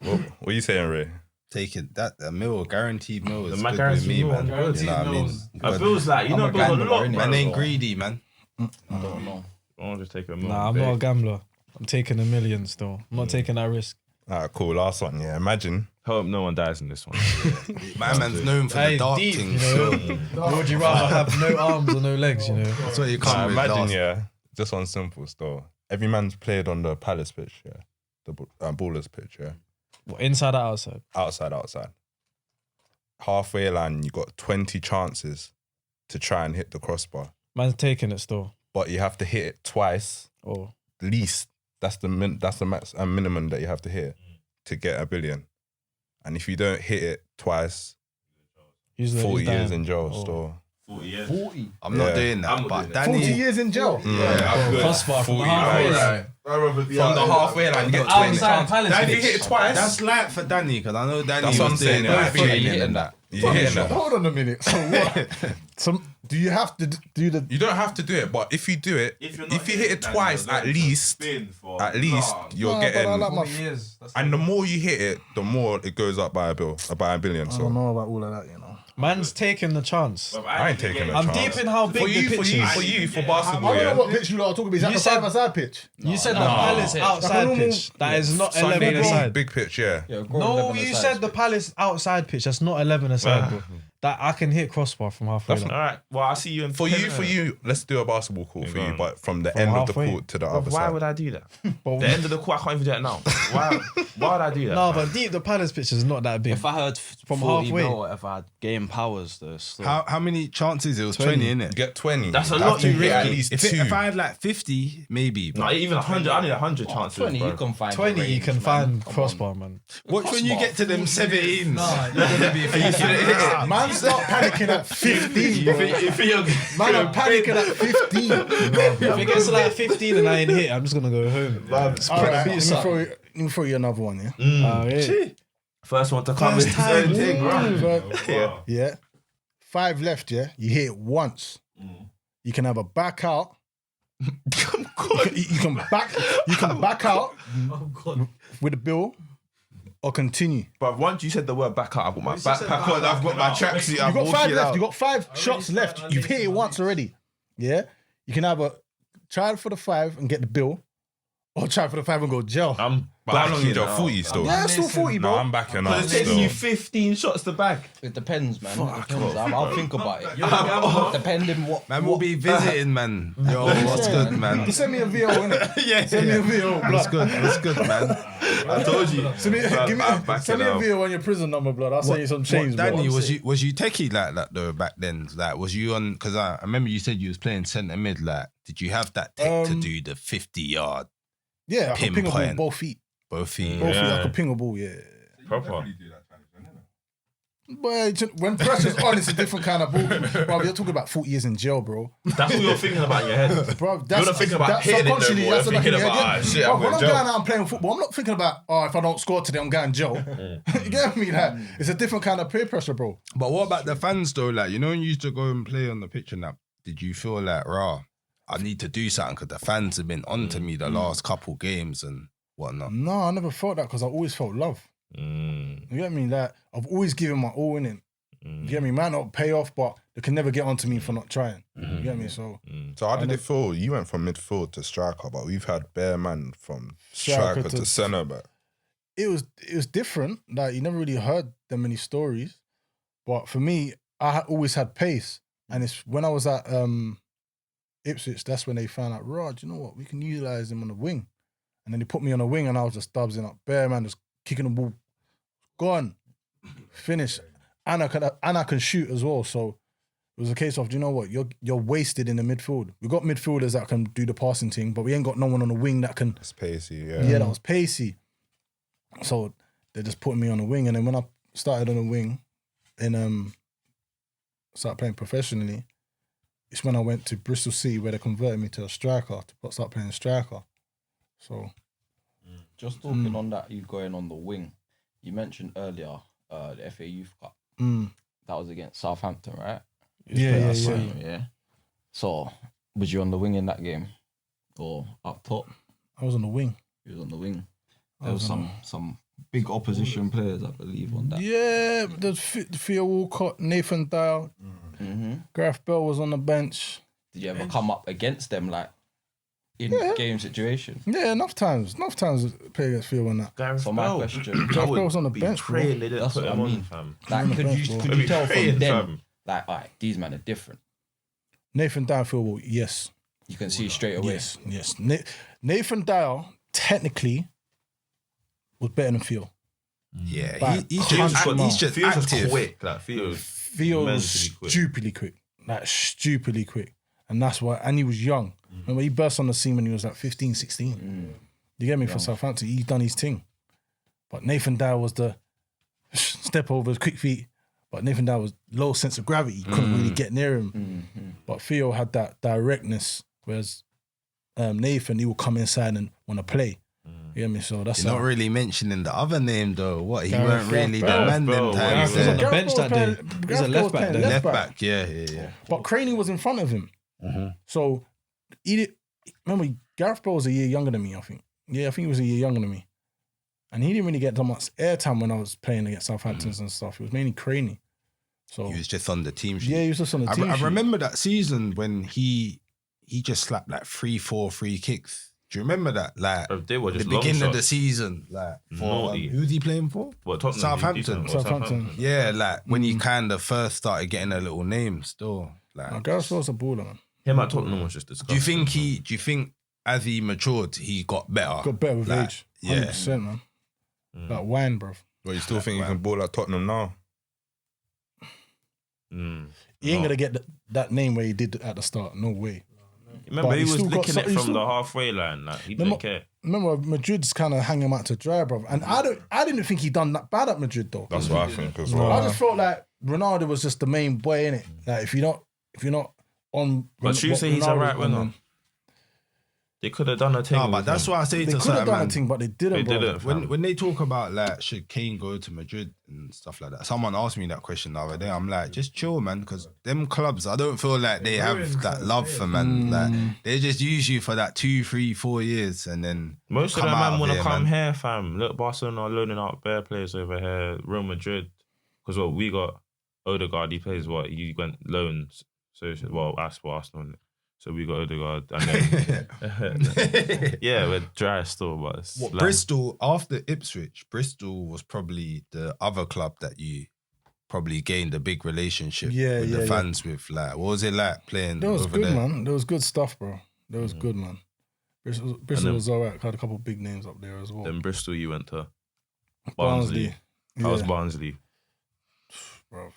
bill. What are you saying, Ray? Taking that, a mil, guaranteed mil is The good guaranteed with me, mil, man. guaranteed You know what I mean? mil's- A bill's like, you I'm know, a bill's a gambler, lot, innit? man. Man ain't greedy, man. I don't know. I'll just take a mil. Nah, I'm not a gambler. I'm taking $1 million still. I'm not taking that risk. Alright, cool. Last one, yeah. Imagine. Hope no one dies in this one. My man's known for Hey, the dark deep, things. you know. Would you rather have no arms or no legs, you know? That's what you come with. Imagine, last. yeah. Just one simple still. Every man's played on the Palace pitch, yeah. The Ballers pitch, yeah. What, inside or outside? Outside. Halfway line, you got 20 chances to try and hit the crossbar, Man's taking it still. but you have to hit it twice, Oh, least. That's the max and minimum that you have to hit to get a billion. And if you don't hit it twice, usually 40 he's years dying. in jail Oh. still. 40 years. 40. I'm not Yeah. doing that, I'm not but doing that. Danny... 40 years in jail. Crossbar from 40 halfway hours. line. From the halfway line, you get 20 Outside chances. Palace Danny pitch. hit it twice. That's light for Danny, because I know Danny That's what I'm was saying, doing yeah. that I think training hitting and that. that. You're hitting that. Hold on a minute. So what? Do you have to do the? You don't have to do it, but if you do it, if you hit it twice, at least you're Nah, getting. but I like my- And the more you hit it, the more it goes up by a billion. I So don't know about all of that, you know. Man's taking the chance. I ain't taking a I'm chance. deep in how big for the you, pitch is. for I basketball. don't know Yeah. what pitch you lot are talking about. Is that You the said- 5-a-side pitch? You said the No. Palace Like a outside normal- pitch. That is not Sunday 11 big, aside. big pitch, yeah. Yeah, No, you said the Palace outside pitch. That's not 11 aside, bro. That I can hit crossbar from halfway All line. right. Well, I'll see you in For you, let's do a basketball court for go you, on. but from the From end of halfway. the court to the Bro, other why side. would I do that? But The end of the court, I can't even do that now. Why would I do that? no, but deep, the Palace pitch is not that big. If I heard From 40 halfway. mil, if I had game powers, though. Still. How many chances? It was 20, innit? You get 20. That's a You lot have to you hit at risky. least If, two. if I had like 50, maybe. No, But even 100. I need 100 chances. 20, bro. you can find 20, you range, can man. find Come on. crossbar, man. watch when you get to them 17s. you're gonna be Man, start panicking at 15, bro. Man, I'm panicking at 15. If it gets to like 15 and I ain't hit, I'm just gonna go home. All right, let me throw you another one, yeah? Yeah. First one to come First is time. the thing, bro. Yeah. 5 left, yeah? You hit it once. You can have a back out. You can back out with a bill or continue. But once you said the word back out, I've got my backpack on, I've got my tracksuit, You I'm got 5 walking left. out. You got 5 shots left. You've hit it once already. Yeah? You can have a try for the 5 and get the bill or try for the 5 and go jail. I'm But how long you backing got? out. 40 still? Yeah, still 40, No, bro. I'm backing But out it's taking you still. 15 shots to bag. It depends, man. It depends. I'll think about it. Depending what. Man, we'll be visiting, man. Yo, what's good, man? Send me a VO, innit? Send me a VO. What's good? What's good, man? I told you. Send me a VO on your prison number, blood. I'll send you some change, bro. Danny, was you techie like that though back then? Like, was you on? Because I remember you said you was playing centre mid. Like, did you have that tech to do the 50-yard Yeah, I can ping a ball pinpoint? both feet. both feet? Both feet, I Yeah. can ping a ball, yeah. Proper. But when pressure's on, it's a different kind of ball. Bro, you're talking about 40 years in jail, bro. That's what you're thinking about in your head. Bro, You're that's not thinking about that's hitting it no subconsciously, more. You're that's the back thinking of your about, head. ah, shit, Bro, I'm when going I'm to going jail. out and playing football, I'm not thinking about, oh, if I don't score today, I'm going to jail. You get me? Like, it's a different kind of peer pressure, bro. But what about the fans though? Like, you know, when you used to go and play on the pitch and that, did you feel like, rah, I need to do something because the fans have been onto me the last couple games and whatnot. No, I never felt that because I always felt love. You get me? Like, I've always given my all in it. You get me? Might not pay off, but they can never get onto me for not trying. You get me? So how did it feel? You went from midfield to striker, but we've had bare man from striker to centre back. It was different. Like, you never really heard that many stories. But for me, I always had pace. And it's when I was at Ipswich, that's when they found out, Rod, you know what? We can utilise him on the wing. And then they put me on the wing and I was just dubsing up. Bare man, just kicking the ball. Gone. Finish. And I can shoot as well. So it was a case of, do you know what? You're wasted in the midfield. We've got midfielders that can do the passing thing, but we ain't got no one on the wing that can. It's pacey, yeah. Yeah, that was pacey. So they just put me on the wing. And then when I started on the wing and started playing professionally, it's when I went to Bristol City where they converted me to a striker, to start playing striker. So. Just talking on that, you going on the wing. You mentioned earlier the FA Youth Cup. That was against Southampton, right? Yeah. So, was you on the wing in that game? Or up top? I was on the wing. You was on the wing. There was some big opposition players, I believe, on that. Yeah, there's Theo Walcott, Nathan Dyer, Gareth Bell was on the bench. Did you ever come up against them, like, in game situation? Yeah, enough times to play against Theo and that. So my question, Gareth Bell was on the bench, bro. Praying they didn't That's put what him I on, mean. fam. Like, could you tell from praying, them, fam. like, all right, these men are different. Nathan Dyer, Theo Walcott, yes. You can see straight away. Yes. Nathan Dyer, technically, was better than Theo. Yeah, he's just active. Quick. Like, Theo was stupidly quick. Like, stupidly quick. And that's why, and he was young. Remember, he burst on the scene when he was like 15, 16. You get me? For Southampton, he done his thing. But Nathan Dyer was the step over, quick feet. But Nathan Dyer was low sense of gravity. You couldn't really get near him. But Theo had that directness, whereas Nathan, he would come inside and want to play. You get me? So that's You're not really mentioning the other name though. What, he Gareth weren't really the Bell. man them times. He was on the there. bench that day. He's a left back there. Left back, yeah. But Craney was in front of him. So, remember, Gareth Bell was a year younger than me, I think. Yeah, I think he was a year younger than me. And he didn't really get that much airtime when I was playing against Southamptons and stuff. It was mainly Craney. So He was just on the team sheet. yeah, he was just on the team I sheet. remember that season when he just slapped like 3-4 free kicks. Do you remember that? Like They were the just long beginning of the shots. season, like for Naughty. who's he playing for? What, Tottenham? Southampton. Southampton. Yeah, like when he kind of first started getting a little name, still. No, Like, Gareth Bell's a baller, man. Him at Tottenham was just disgusting. do you think as he matured, he got better? Got better with Like, age. yeah. 100%, man. Like wine, bro. Well, you still think you can ball at Tottenham now? He ain't gonna get that name where he did at the start. No way. Remember, But he he was still got licking so- it he from still- the halfway line. Like, he didn't care. Remember, Madrid's kind of hanging him out to dry, bro. And I didn't think he done that bad at Madrid though. That's what I think as I well. just felt like Ronaldo was just the main boy in it. Like if you're not on, But you say he's a right winner. They could have done a thing. No, but with that's him. why I say They to could have certain done a man, thing, but they didn't. They bro. didn't. fam. when they talk about like should Kane go to Madrid and stuff like that, someone asked me that question the other day. I'm like, just chill, man, because them clubs, I don't feel like they have that love for man. Like they just use you for that 2, 3, 4 years, and then Most of come them out man want to here, come man. here, fam. Look, Barcelona are loaning out bare players over here. Real Madrid, because what we got, Odegaard, he plays what? He went loans. So, well, that's for Arsenal. So we got Odegaard. And then, yeah, we're dry still, but it's What, like- Bristol, after Ipswich, Bristol was probably the other club that you probably gained a big relationship with the fans with. Like, what was it like playing That was over good, there? man. There was good stuff, bro. That was good, man. Bristol was alright. Had a couple big names up there as well. Then Bristol, you went to Barnsley. That was Barnsley. Bro.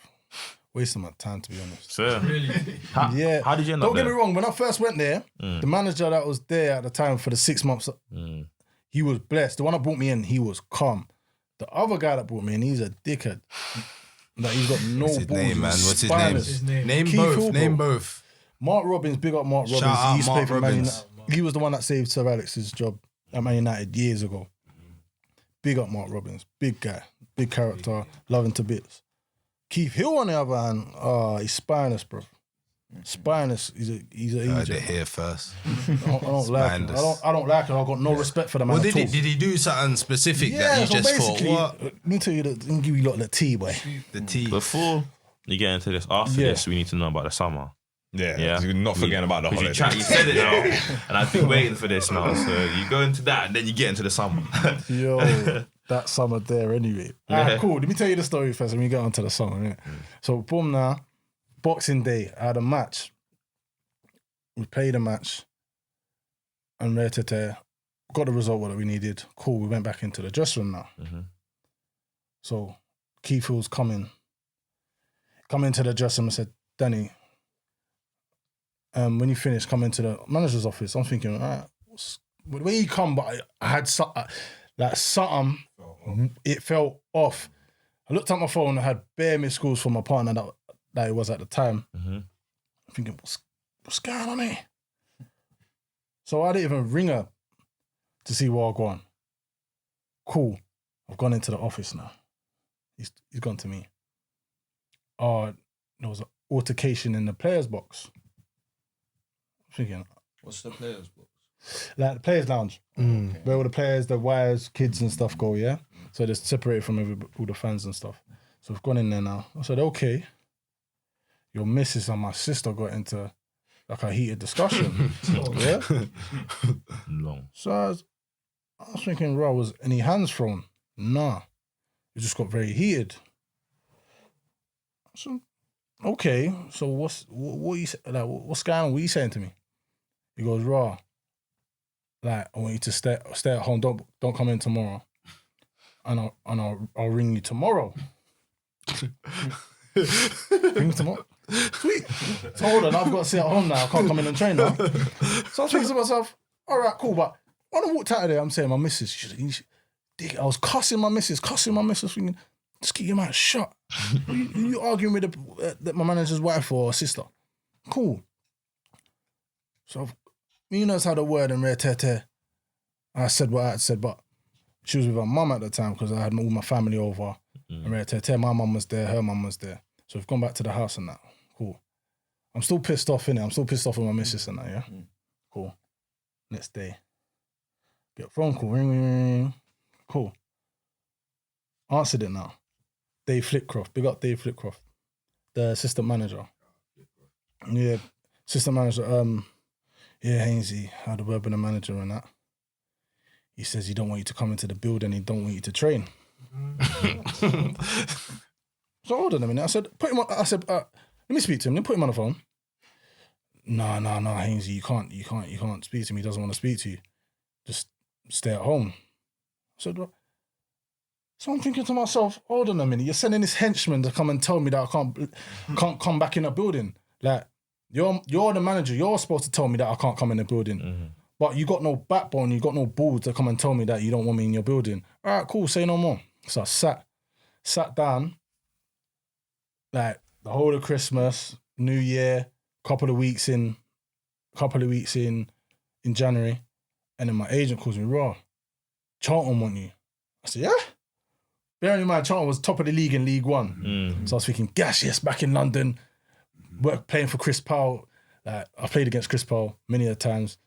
Wasting my time, to be honest. So, how did you end up Don't get me there? wrong. When I first went there, the manager that was there at the time for the 6 months, he was blessed. The one that brought me in, he was calm. The other guy that brought me in, he's a dickhead. Like he's got no What's his balls. name, man? He's What's his spineless. name? Name Keith both. Hill, Name bro. both. Mark Robbins, big up Mark Robbins. Shout out he used to Mark play for Man Robbins. United. He was the one that saved Sir Alex's job at Man United years ago. Big up Mark Robbins. Big guy. Big character. Love him to bits. Keith Hill, on the other hand, he's spineless, bro. Spineless. He's an Heard idiot. it here first. I don't like him. I don't like him. I've got no respect for the man. Well, did he do something specific that you so just thought, basically, what? let me tell you, let me give you a lot of the tea, boy. The tea. Before you get into this, after this, we need to know about the summer. Yeah. You're not forgetting about the holidays. You said it now, and I've been waiting for this now. So you go into that, and then you get into the summer. Yo, that summer there anyway. Alright, cool. Let me tell you the story first, and we get on to the summer. Innit? So, boom now, Boxing Day, I had a match. We played a match, and got the result what we needed. Cool, we went back into the dressing room now. So, Keith was come into the dressing room and said, Danny, when you finish, come into the manager's office. I'm thinking, all right, when you come, but I had something, it felt off. I looked at my phone, I had bare missed calls from my partner that it was at the time. I'm thinking, what's going on here? So I didn't even ring her to see what I go on. Cool, I've gone into the office now. He's gone to me. There was an altercation in the players' box. Thinking, What's the players' box? Like the players' lounge, where all the players, the wives, kids and stuff go, yeah? So they're separated from all the fans and stuff. So we've gone in there now. I said, okay, your missus and my sister got into like a heated discussion. Yeah? Long. So I was thinking, was any hands thrown? Nah. It just got very heated. So, okay, so what's going on? What are you saying to me? He goes, like, I want you to stay at home. Don't come in tomorrow, and I'll ring you tomorrow. Ring tomorrow. Sweet. So hold on, I've got to sit at home now. I can't come in and train now. So I was thinking to myself, all right, cool. But when I walked out of there, I'm saying my missus, I was cussing my missus, thinking, just keep your mouth shut. You arguing with my manager's wife or sister? Cool. So, you know how the word and rare. I said what I had said, but she was with her mum at the time because I had all my family over. And rare. My mum was there, her mum was there. So we've gone back to the house and that. Cool. I'm still pissed off, innit? I'm still pissed off with my missus and that, yeah? Cool. Next day. Get a phone call. Ring. Cool. Answered it now. Dave Flitcroft. Big up Dave Flitcroft. The assistant manager. Yeah. Assistant manager. Yeah, Hainesy. I had a word with the manager and that. He says he don't want you to come into the building. He don't want you to train. So hold on a minute. I said, let me speak to him. Let me put him on the phone. No, Hainesy, you can't speak to him. He doesn't want to speak to you. Just stay at home. I said, what? So I'm thinking to myself, hold on a minute. You're sending this henchman to come and tell me that I can't come back in a building. Like, you're the manager. You're supposed to tell me that I can't come in the building. But you got no backbone. You got no balls to come and tell me that you don't want me in your building. All right, cool. Say no more. So I sat down, like the whole of Christmas, New Year, couple of weeks in January, and then my agent calls me, Charlton want you. I said, yeah? Bearing in mind, Charlton was top of the league in League One. So I was thinking, gosh, yes, back in London, playing for Chris Powell. Like, I played against Chris Powell many a times,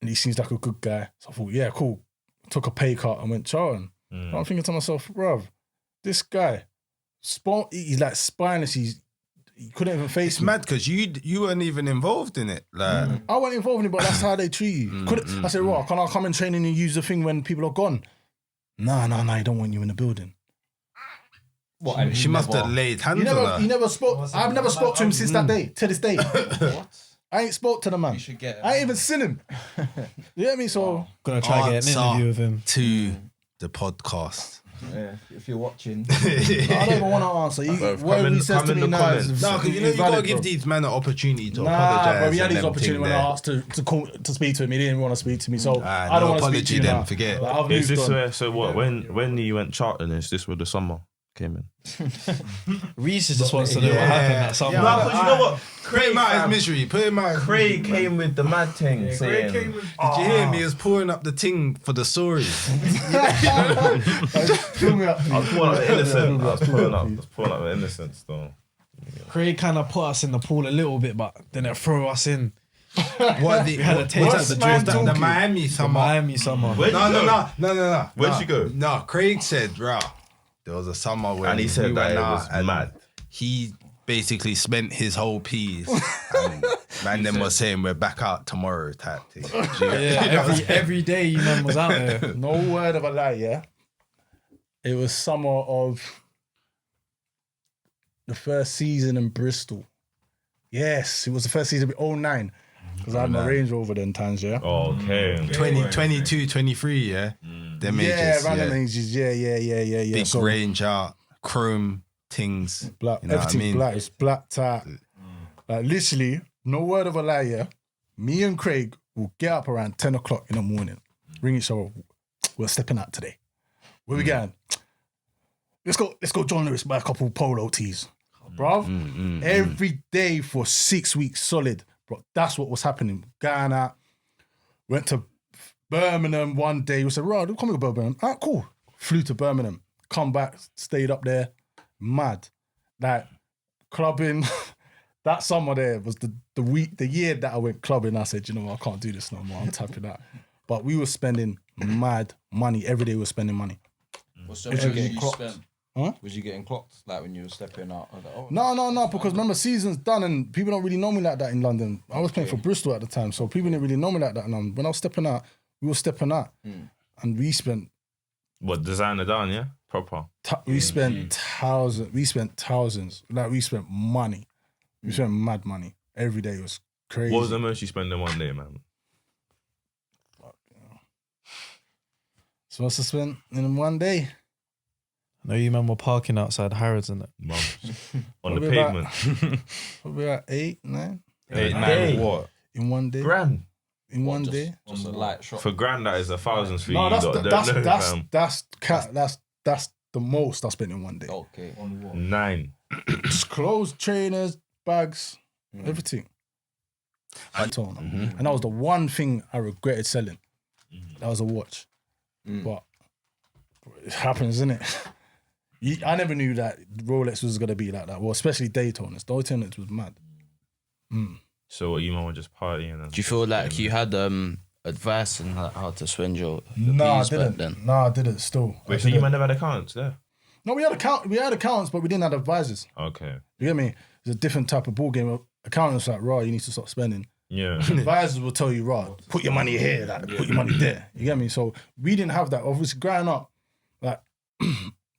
and he seems like a good guy. So I thought, yeah, cool. Took a pay cut and went Charlton. But I'm thinking to myself, bruv, this guy, he's like spineless. He couldn't even face me. Mad because you weren't even involved in it. Like I wasn't involved in it, but that's how they treat you. I said, can I come and train and use the thing when people are gone? No, I don't want you in the building. What? And she must have laid hands on her. He never spoke. I've never spoke to him since that day, to this day. What? I ain't spoke to the man. You should get him. I ain't even seen him. You get me? So Gonna try and get an interview with him. To the podcast. Yeah, if you're watching. I don't even want to answer. Whatever he says to me now is no, because you gotta give these men an opportunity to apologise. But we had his opportunity when I asked to speak to him. He didn't want to speak to me, so I don't want to speak to you then. now. Forget. Like, Is this where? So what? When you went Charlton, is this where the summer came in? Reese just wants to know what happened that summer. No, but you know what? Put him out his misery. Put him out. Craig came with the mad thing saying. Did you hear me? He was pouring up the ting for the story. I was pulling up the innocence. I was pulling up the innocence though. Craig kind of put us in the pool a little bit, but then it threw us in. What We had a taste of the Miami summer? Miami summer. No. Where'd you go? No, Craig said, bro, there was a summer when And he said we that went it out was and mad. he basically spent his whole peas. And man, them was saying we're back out tomorrow type thing. Every day you man was out there. No word of a lie, yeah. It was summer of the first season in Bristol. Yes, it was the first season of 09. Because I had my Range Rover then times, yeah. Okay. 22, 23, yeah. Them ages, random ages, yeah. Big range out, chrome things. Black, you know everything what I mean? black. It's black tie. Like literally, no word of a lie, yeah. Me and Craig will get up around 10 o'clock in the morning, ring each other. We're stepping out today. Where we going? Let's go John Lewis buy a couple polo tees. Bruv, every day for 6 weeks solid. Bro, that's what was happening. Going out, went to Birmingham one day. We said, right, come to Birmingham. Ah, cool. Flew to Birmingham. Come back, stayed up there. Mad. Like, clubbing. That summer there was the year that I went clubbing. I said, you know what, I can't do this no more. I'm tapping out. But we were spending mad money. Every day we were spending money. So was you getting clocked? Huh? Was you getting clocked like when you were stepping out? I was like, oh, No, because remember season's done and people don't really know me like that in London. I was playing for Bristol at the time, so people didn't really know me like that. And when I was stepping out, we were stepping out, and we spent What, designer down, yeah? Proper. we spent thousands. We spent thousands. Like we spent money. We spent mad money every day. It was crazy. What was the most you spent in one day, man? So what's I spent in one day? No, you man were parking outside Harrods and that. Mum. On the Probably about- pavement. Probably about 8, 9 8, 9, Hey. what? in one day. Grand. In one day. Just a light shot. For grand, that is a thousands for No, you. that's lot. Don't know, fam. that's the most I spent in one day. Okay. 9. Just clothes, trainers, bags, everything. And that was the one thing I regretted selling. That was a watch. But it happens, isn't it? I never knew that Rolex was gonna be like that. Well, especially Daytonas. Daytonas was mad. So what, you man were just partying and Do you feel like you had advice on how to spend your No, I peas back didn't. then? No, I didn't. Still, I Wait, so you didn't. man never had accounts there? No, we had accounts, but we didn't have advisors. Okay. You get me? It's a different type of ball game. Accountants like, right, you need to stop spending. Yeah. Advisors will tell you, right, put your money here, like, put your money there. You get me? So we didn't have that. Obviously, growing up, like,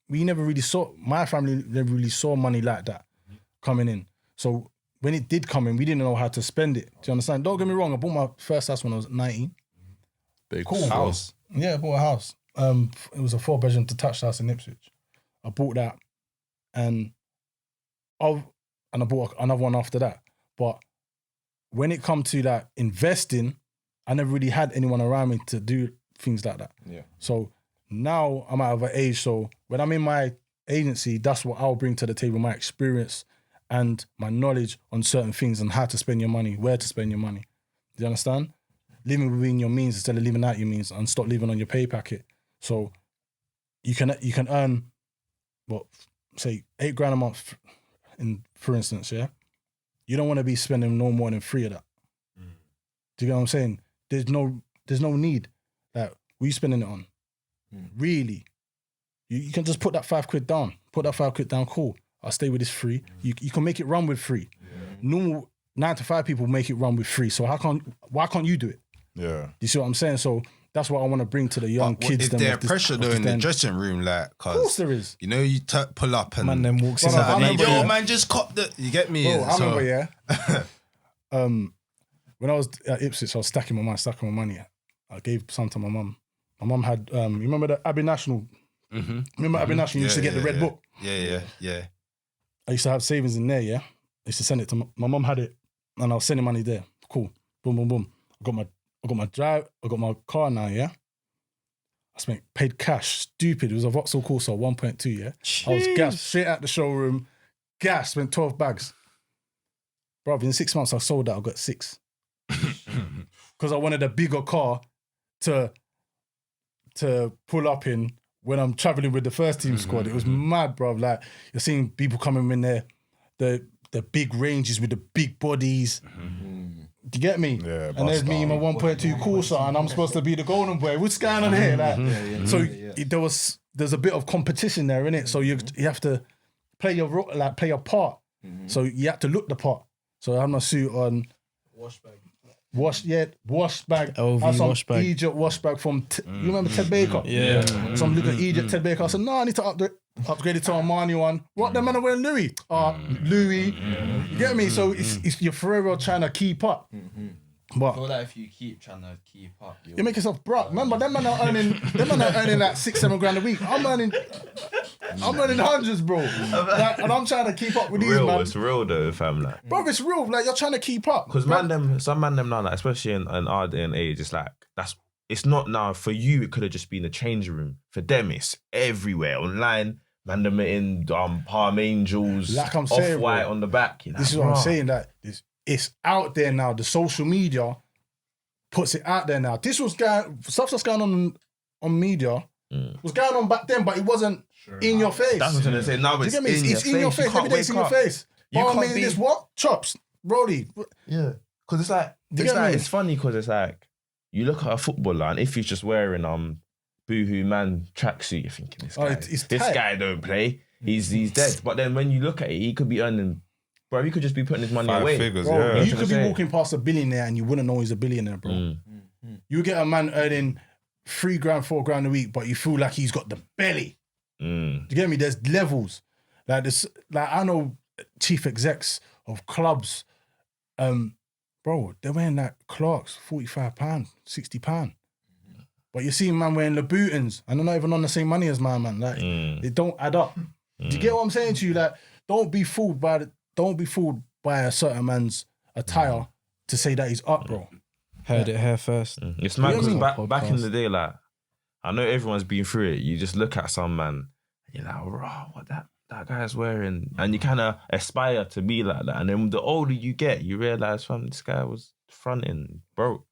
we never really saw, my family never really saw money like that coming in. So when it did come in, we didn't know how to spend it. Do you understand? Don't get me wrong, I bought my first house when I was 19. Big Cool house. Yeah, I bought a house. It was a 4-bedroom detached house in Ipswich. I bought that, and I bought another one after that. But when it come to that investing, I never really had anyone around me to do things like that. Yeah. So now I'm out of an age. So when I'm in my agency, that's what I'll bring to the table: my experience and my knowledge on certain things and how to spend your money, where to spend your money. Do you understand? Living within your means instead of living out your means, and stop living on your pay packet. So you can earn, what, say $8,000 a month, for instance, yeah. You don't want to be spending no more than 3 of that. Do you get what I'm saying? There's no need. Like, what are you spending it on? Really? You can just put that £5 down. Put that £5 down. Cool. I'll stay with this 3. You can make it run with 3. Normal 9 to 5 people make it run with 3. So why can't you do it? Yeah. You see what I'm saying? So that's what I want to bring to the young kids. Is there pressure though in the dressing room? Like, Of course there is. You know, you pull up and Man then walks in. Brother, I like, remember, yo, yeah. man, just cop the. You get me? Bro, I So- remember, yeah. When I was at Ipswich, I was stacking my money. I gave some to my mum. My mum had, you remember the Abbey National? Remember Abbey National? You used to get the red book. Yeah. I used to have savings in there, yeah. I used to send it to my mum had it, and I was sending money there. Cool. Boom, boom, boom. I got my car now, yeah. Paid cash. Stupid. It was a Vauxhall Corsa 1.2, yeah. I was gassed straight out the showroom. Gas, spent 12 bags. Bro, in 6 months I sold that. I got 6. Because I wanted a bigger car to pull up in when I'm traveling with the first team squad. It was mad, bro. Like, you're seeing people coming in there the big ranges with the big bodies. Do you get me? Yeah, and there's me in my 1.2 Corsa, and I'm supposed to be the golden boy. What's going on here? Like, so there's a bit of competition there, innit? So you have to play your part. So you have to look the part. So I have my suit on. Wash bag. LV I had some wash bag. Egypt wash bag from. You remember Ted Baker? Yeah. So I'm looking at Egypt Ted Baker. I said, no, I need to upgrade it to Armani one. What the man are wearing Louis? Louis. You get me? So it's you're forever trying to keep up. But I feel like if you keep trying to keep up, you make yourself broke. Remember, them man are earning like 6-7 grand a week. I'm earning hundreds, bro. Like, and I'm trying to keep up with these man. It's real though, fam. Like, Bro, it's real. Like, you're trying to keep up. because some man them now, like, especially in our day and age, it's like it's not now for you. It could have just been a change room. For them, it's everywhere online. Man, them are in Palm Angels, Like I'm saying, Off-White bro. on the back. This is what I'm saying. That it's out there now. The social media puts it out there now. This was stuff that's going on media was going on back then, but it wasn't in your face. That's what I'm trying to say. Now it's in your face. Every day it's in your face. You I can't mean, be- this what? Chops, Rolly. Yeah, because it's like Do you get me? it's funny because it's like you look at a footballer and if he's just wearing boohoo man tracksuit, you're thinking this it's tight. guy don't play. He's dead. But then when you look at it, he could be earning. Bro, he could just be putting his money 5 away. figures, Bro, yeah. you could be walking past a billionaire and you wouldn't know he's a billionaire, bro. You get a man earning 3 grand, 4 grand a week, but you feel like he's got the belly. Do you get me? There's levels. Like this. Like I know chief execs of clubs. Bro, they're wearing like Clarks, £45, £60. But you see man wearing Louboutins and they're not even on the same money as my man. Like they don't add up. Do you get what I'm saying to you? Like, don't be fooled by a certain man's attire to say that he's up, bro. Heard it here first. It's mad because Podcast. back in the day, like I know everyone's been through it. You just look at some man, and you're like, "Raw, what that guy's wearing," and you kind of aspire to be like that. And then the older you get, you realize, fam, this guy was fronting broke.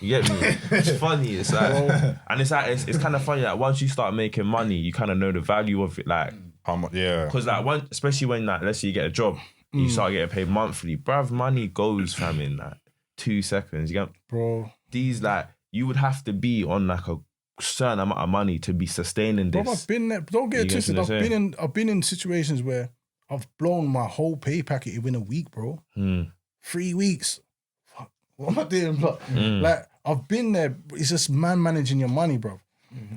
You get me? It's funny. It's like, and it's like it's kind of funny. Like once you start making money, you kind of know the value of it. Like How much? Yeah. because like especially when like let's say you get a job, you start getting paid monthly. Bruv, money goes, fam, in like 2 seconds. You get Bro. these like you would have to be on like a certain amount of money to be sustaining this. Bro, I've been there. Don't get You it get twisted. what I'm saying? I've been in situations where I've blown my whole pay packet within a week, bro. 3 weeks. Fuck. What am I doing, bro? Like I've been there. It's just man managing your money, bro.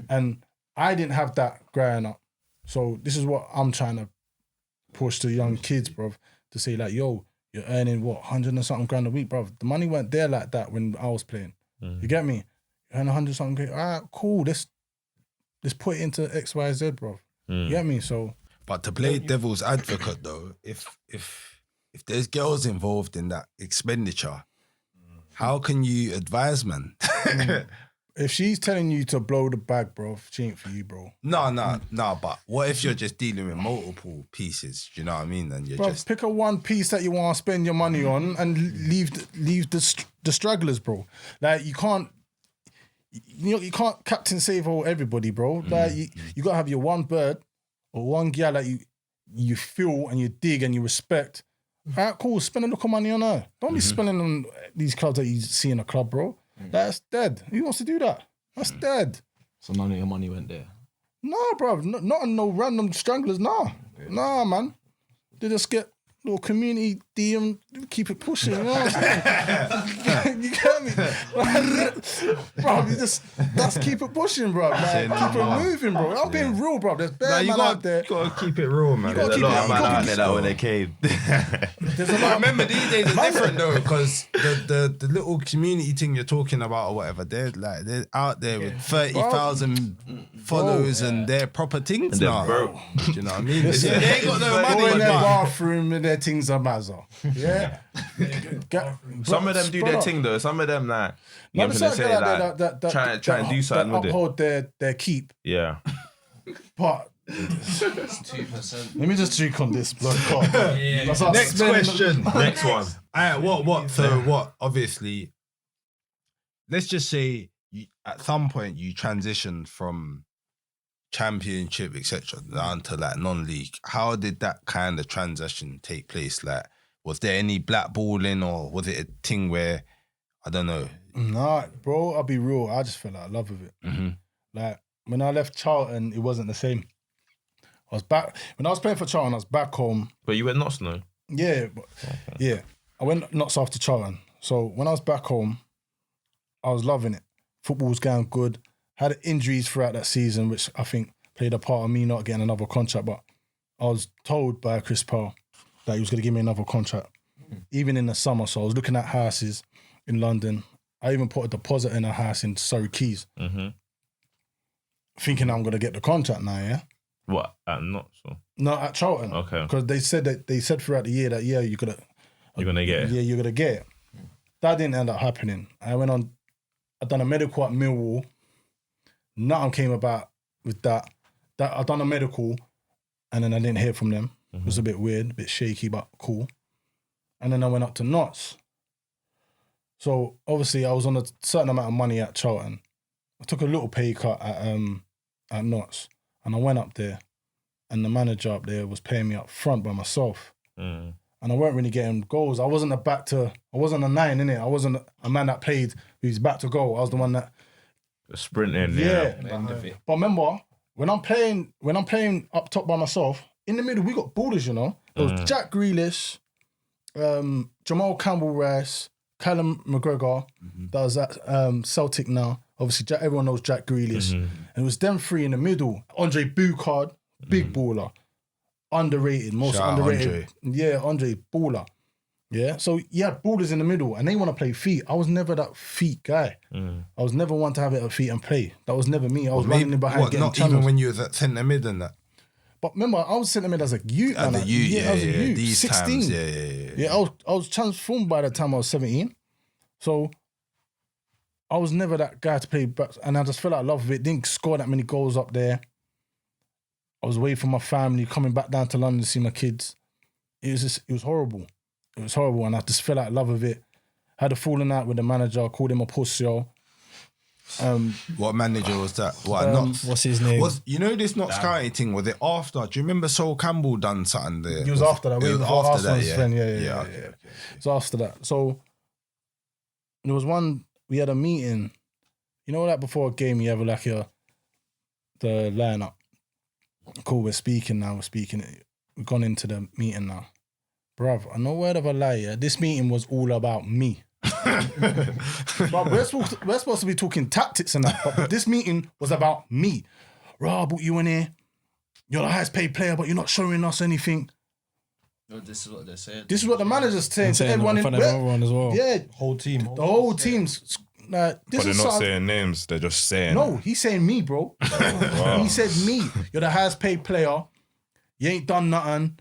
And I didn't have that growing up. So this is what I'm trying to push to young kids, bro. To say like, yo, you're earning what 100 and something grand a week, bro. The money weren't there like that when I was playing. You get me? You earn 100 something grand. All right, cool. Let's put it into XYZ, bro. You get me? So, But to play devil's advocate though, if there's girls involved in that expenditure, how can you advise, man? if she's telling you to blow the bag, bro, she ain't for you, bro. No. But what if you're just dealing with multiple pieces? Do you know what I mean? And you're Bro, just pick a one piece that you want to spend your money on and leave the stragglers, bro. Like you can't captain save all everybody, bro. Like you gotta have your one bird or one gal that you feel and you dig and you respect. All right, cool. Spend a look of money on her. Don't be spending on these clubs that you see in a club, bro. That's dead. Who wants to do that? That's dead. So none of your money went there. Nah, bro. Not on no random stranglers. Nah. Nah, man. They just get little community DM, keep it pushing, you know what I'm saying? You get me? Bro, that's keep it pushing, bro. Like, keep it moving, bro. I'm being real, bro. There's bare man out there. You gotta keep it real, man. You gotta keep it real. that when they came. There's a I lot. remember these days are different though, because the little community thing you're talking about or whatever, they're out there with 30,000 followers and they're proper things they're now. broke. Do you know what I mean? They ain't got no Go money. in their but- bathroom and their things are mazza. Yeah. Some of them do their thing though. Some of them like you know Like, what I'm saying, like try and do something with it. uphold their keep. Yeah. But 2%. let me just drink on this blood. Next question. Next one. Alright, what? So what? Obviously, let's just say at some point you transitioned from championship, etc., down to like non-league. How did that kind of transition take place? Like, was there any blackballing, or was it a thing where, I don't know? Nah, bro, I'll be real. I just fell out of love with it. Mm-hmm. Like, when I left Charlton, it wasn't the same. I was back, when I was playing for Charlton, I was back home. But you went Notts, no? Yeah, yeah. I went Notts after Charlton. So when I was back home, I was loving it. Football was going good. Had injuries throughout that season, which I think played a part of me not getting another contract. But I was told by Chris Powell that he was going to give me another contract, even in the summer. So I was looking at houses in London. I even put a deposit in a house in Surrey Keys, thinking I'm going to get the contract now, yeah? What, at Notts? Or? No, at Charlton. Okay. Because they said throughout the year that, yeah, you're going to get it. Yeah, you're going to get it. That didn't end up happening. I done a medical at Millwall. Nothing came about with that. I done a medical and then I didn't hear from them. It was a bit weird, a bit shaky, but cool. And then I went up to Notts. So obviously I was on a certain amount of money at Charlton. I took a little pay cut at Notts and I went up there and the manager up there was paying me up front by myself. And I weren't really getting goals. I wasn't a 9, innit? I wasn't a man that played who's back to goal. I was the one that sprinting. Yeah. But remember, when I'm playing up top by myself, in the middle we got ballers, you know. There was Jack Grealish, Jamal Campbell-Rice, Callum McGregor, that was at Celtic now. Obviously, everyone knows Jack Grealish. And it was them three in the middle. Andre Boucard, big baller. Underrated, most Shout underrated. Andre. Yeah, Andre, baller. Yeah, so you had ballers in the middle and they want to play feet. I was never that feet guy. I was never one to have it at feet and play. That was never me. I was running in behind getting not channels. even when you was at centre mid and that? But remember, I was centre mid as a youth. As a youth, I was a youth, These 16. times, yeah. I was transformed by the time I was 17. So I was never that guy to play back. And I just fell out of love with it. Didn't score that many goals up there. I was away from my family, coming back down to London to see my kids. It was horrible. It was horrible, and I just fell out of love with it. Had a falling out with the manager, called him a pussy. What manager was that? What, Notts? What's his name? You know this Notts County thing, was it after? Do you remember Sol Campbell done something there? It was after that. It was before after that, Arsenal's yeah. friend. Yeah. Okay. So after that. So there was we had a meeting. You know that before a game you have like the lineup. Cool, we're speaking now. We've gone into the meeting now. Bruv, I no word of a lie, yeah? This meeting was all about me. But we're supposed to be talking tactics and that, but this meeting was about me. Rah, brought you in here. You're the highest paid player, but you're not showing us anything. No, this is what they're saying. This is what the manager's saying to everyone in front of everyone as well. Yeah, Whole team. the whole team's. This But they're is not something- saying names, they're just saying. No, he's saying me, bro. He said me. You're the highest paid player. You ain't done nothing.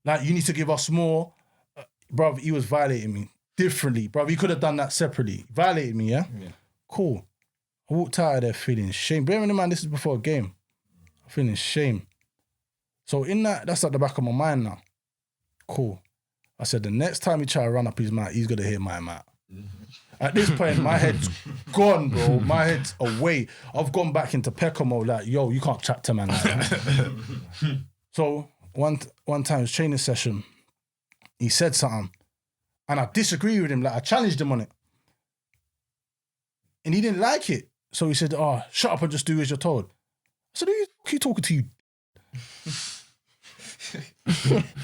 Like, you need to give us more. Bruv, he was violating me differently. Bruv, he could have done that separately. Violated me, yeah? Cool. I walked out of there feeling shame. Bearing in mind, this is before a game. I'm feeling shame. So in that's at the back of my mind now. Cool. I said, the next time he try to run up his mouth, he's going to hear my mouth. At this point, my head's gone, bro. My head's away. I've gone back into Peckham mode, like, yo, you can't chat to man like that. So one time, it's training session, he said something, and I disagreed with him, like I challenged him on it. And he didn't like it. So he said, oh, shut up and just do as you're told. I said, who are you talking to, you?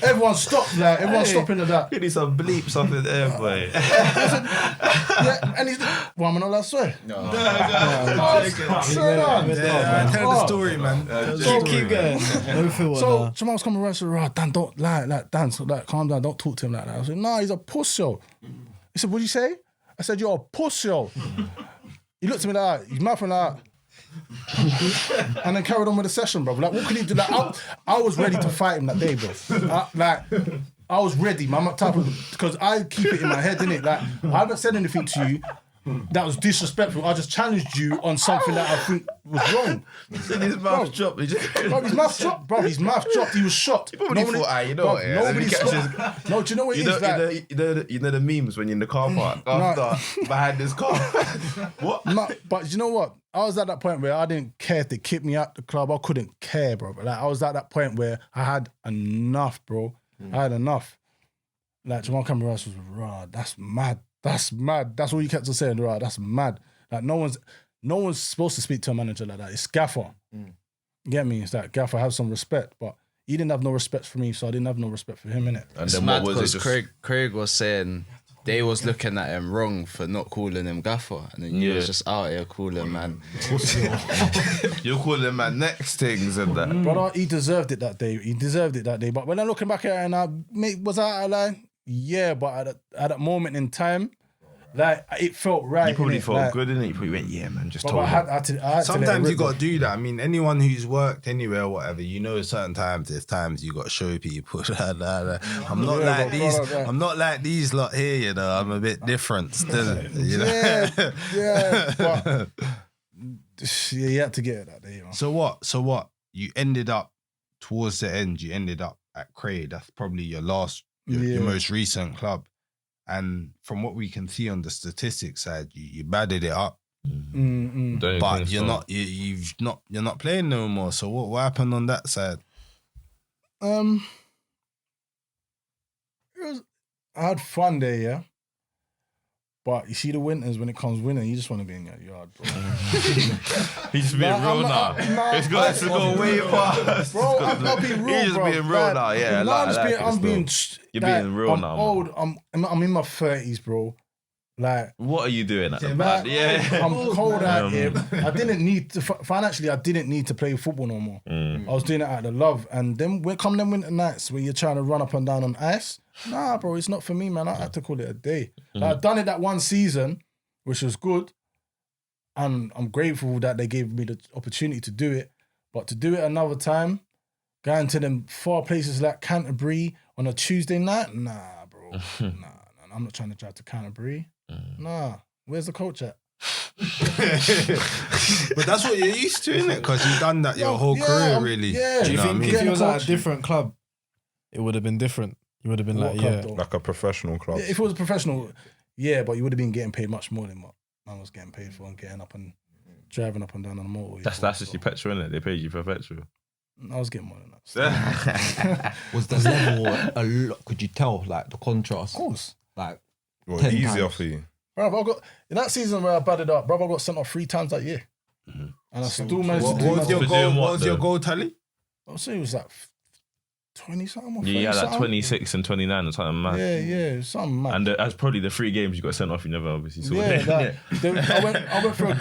Everyone stopped, like, everyone stopping at that. You need some bleeps up in there, boy. Yeah, and he's well, I'm not allowed to swear. Tell the story, man. Keep going. Don't feel what So Jamal's coming around and said, right, Dan, don't lie, like, Dan, so, like, calm down, don't talk to him like that. I said, nah, he's a pussy. He said, what'd you say? I said, you're a pussy. He looked at me like that, his mouth went like that. And then carried on with the session, bro. Like, what could he do? Like, I was ready to fight him that day, bro. I was ready, man. I'm not type of, because I keep it in my head, innit? Like, I haven't said anything to you. that was disrespectful. I just challenged you on something that I think was wrong. His mouth dropped. Bro, his mouth dropped. Bro, his mouth dropped. He was shocked. He probably thought, you know what? Yeah, Nobody stopped. No, do you know what it is? Like, you know the memes when you're in the car park after behind this car. What? No, but you know what? I was at that point where I didn't care if they kicked me out the club. I couldn't care, bro. But like, I was at that point where I had enough, bro. I had enough. Like, Jamal Cameron was raw. That's mad. That's mad. That's all you kept on saying, raw. That's mad. Like, no one's supposed to speak to a manager like that. It's Gaffer. You get me? It's like, Gaffer, have some respect. But he didn't have no respect for me, so I didn't have no respect for him, innit? And then what was it? Craig was saying they was looking at him wrong for not calling him Gaffer, and then you was just out here calling man. You're calling man next things and that. Brother, he deserved it that day. He deserved it that day. But when I'm looking back at it, was I out of line? Yeah, but at that moment in time, like, it felt right. You probably innit? felt like, good, innit? You probably went, yeah, man, just but told I him. had to Sometimes you got to do that. I mean, anyone who's worked anywhere or whatever, you know, certain times, there's times you got to show people. I'm not like these. I'm not like these lot here, you know. I'm a bit different still, you know. Yeah, but you had to get it that day, man. So what? You ended up towards the end. You ended up at Cray. That's probably your your most recent club. And from what we can see on the statistics side, you batted it up. But you're not playing no more. So what happened on that side? I had fun there, yeah. But you see the winters, when it comes winter, you just want to be in your yard, bro. He's just being real now. It's got to go way past. Bro, I'll be real, He's just being real now, yeah. You're being real now. I'm old. I'm in my 30s, bro. Like, what are you doing at the back? Yeah, I'm cold out here. I didn't need to financially. I didn't need to play football no more. I was doing it out of love. And then when come them winter nights where you're trying to run up and down on ice, nah, bro, it's not for me, man. I had to call it a day. Like, I've done it that one season, which was good, and I'm grateful that they gave me the opportunity to do it. But to do it another time, going to them far places like Canterbury on a Tuesday night, nah, bro, nah. I'm not trying to drive to Canterbury. Nah, where's the coach at? But that's what you're used to, isn't it? Because you've done that your whole career, really. Yeah. Do you think if you was at a coach? different club, it would have been different? You would have been What like, club, yeah. though? Like a professional club. Yeah, if it was a professional, yeah, but you would have been getting paid much more than what I was getting paid for and getting up and driving up and down on the motorway. That's just your petrol, innit? They paid you for petrol. I was getting more than that. Was the level a lot? Could you tell like the contrast? Of course. Like Well, 10 easier times. for you. Bro, I got in that season where I batted up, bro, I got sent off 3 times that year. And I still managed to do What was your For goal? doing What what, was your though? goal tally? I'll say it was like 20 something or 30 Yeah, you had like something. 26 and 29 or something, man. Yeah, something mad. And that's probably the 3 games you got sent off. You never obviously saw Yeah, it. I went through.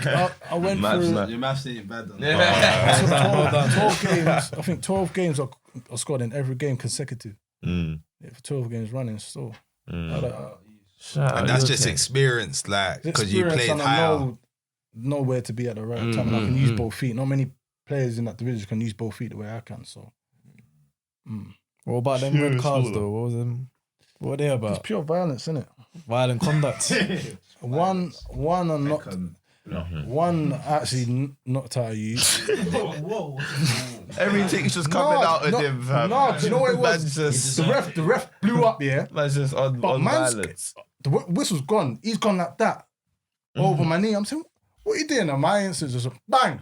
I went Maths, through man. Your maths ain't bad. 12 games. I think 12 games I scored in every game consecutive. Yeah, for 12 games running, still. And that's just experience, like, because you played and I higher. know where to be at the right time. And I can use both feet. Not many players in that division can use both feet the way I can. So, What about them red cards though? What was them? What were they it's about? pure violence, isn't it? Violent conduct. One and not. One actually knocked out of you. Everything's just coming out of him, fam. No, do you know what it was? Man's just, The ref blew up, yeah. man's just on violence. The whistle's gone. He's gone like that. Over my knee. I'm saying, what are you doing? And my answer is just bang.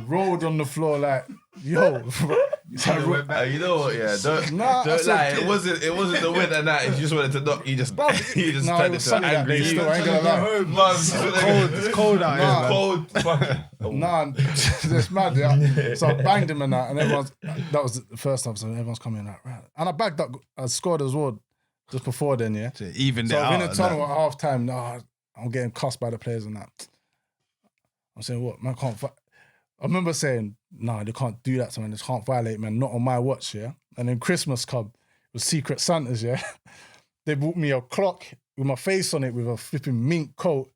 Rolled on the floor like, yo. You know what? Yeah, don't lie. It wasn't the winner night. If you just wanted to knock, you just it turned was into sunny an that angry day still, I ain't gonna lie. It's cold out here, man. Cold. Fucking. Nah, it's mad, yeah. So I banged him and that, and that was the first time, so everyone's coming like, right. And I bagged up, I scored as well just before then, yeah. Even So that I'm in the tunnel at half time, I'm getting cussed by the players and that. I'm saying, what, man, can't fight. I remember saying, no, they can't do that to me, they can't violate, man, not on my watch, yeah. And then Christmas come, it was Secret Santas, yeah. They bought me a clock with my face on it with a flipping mink coat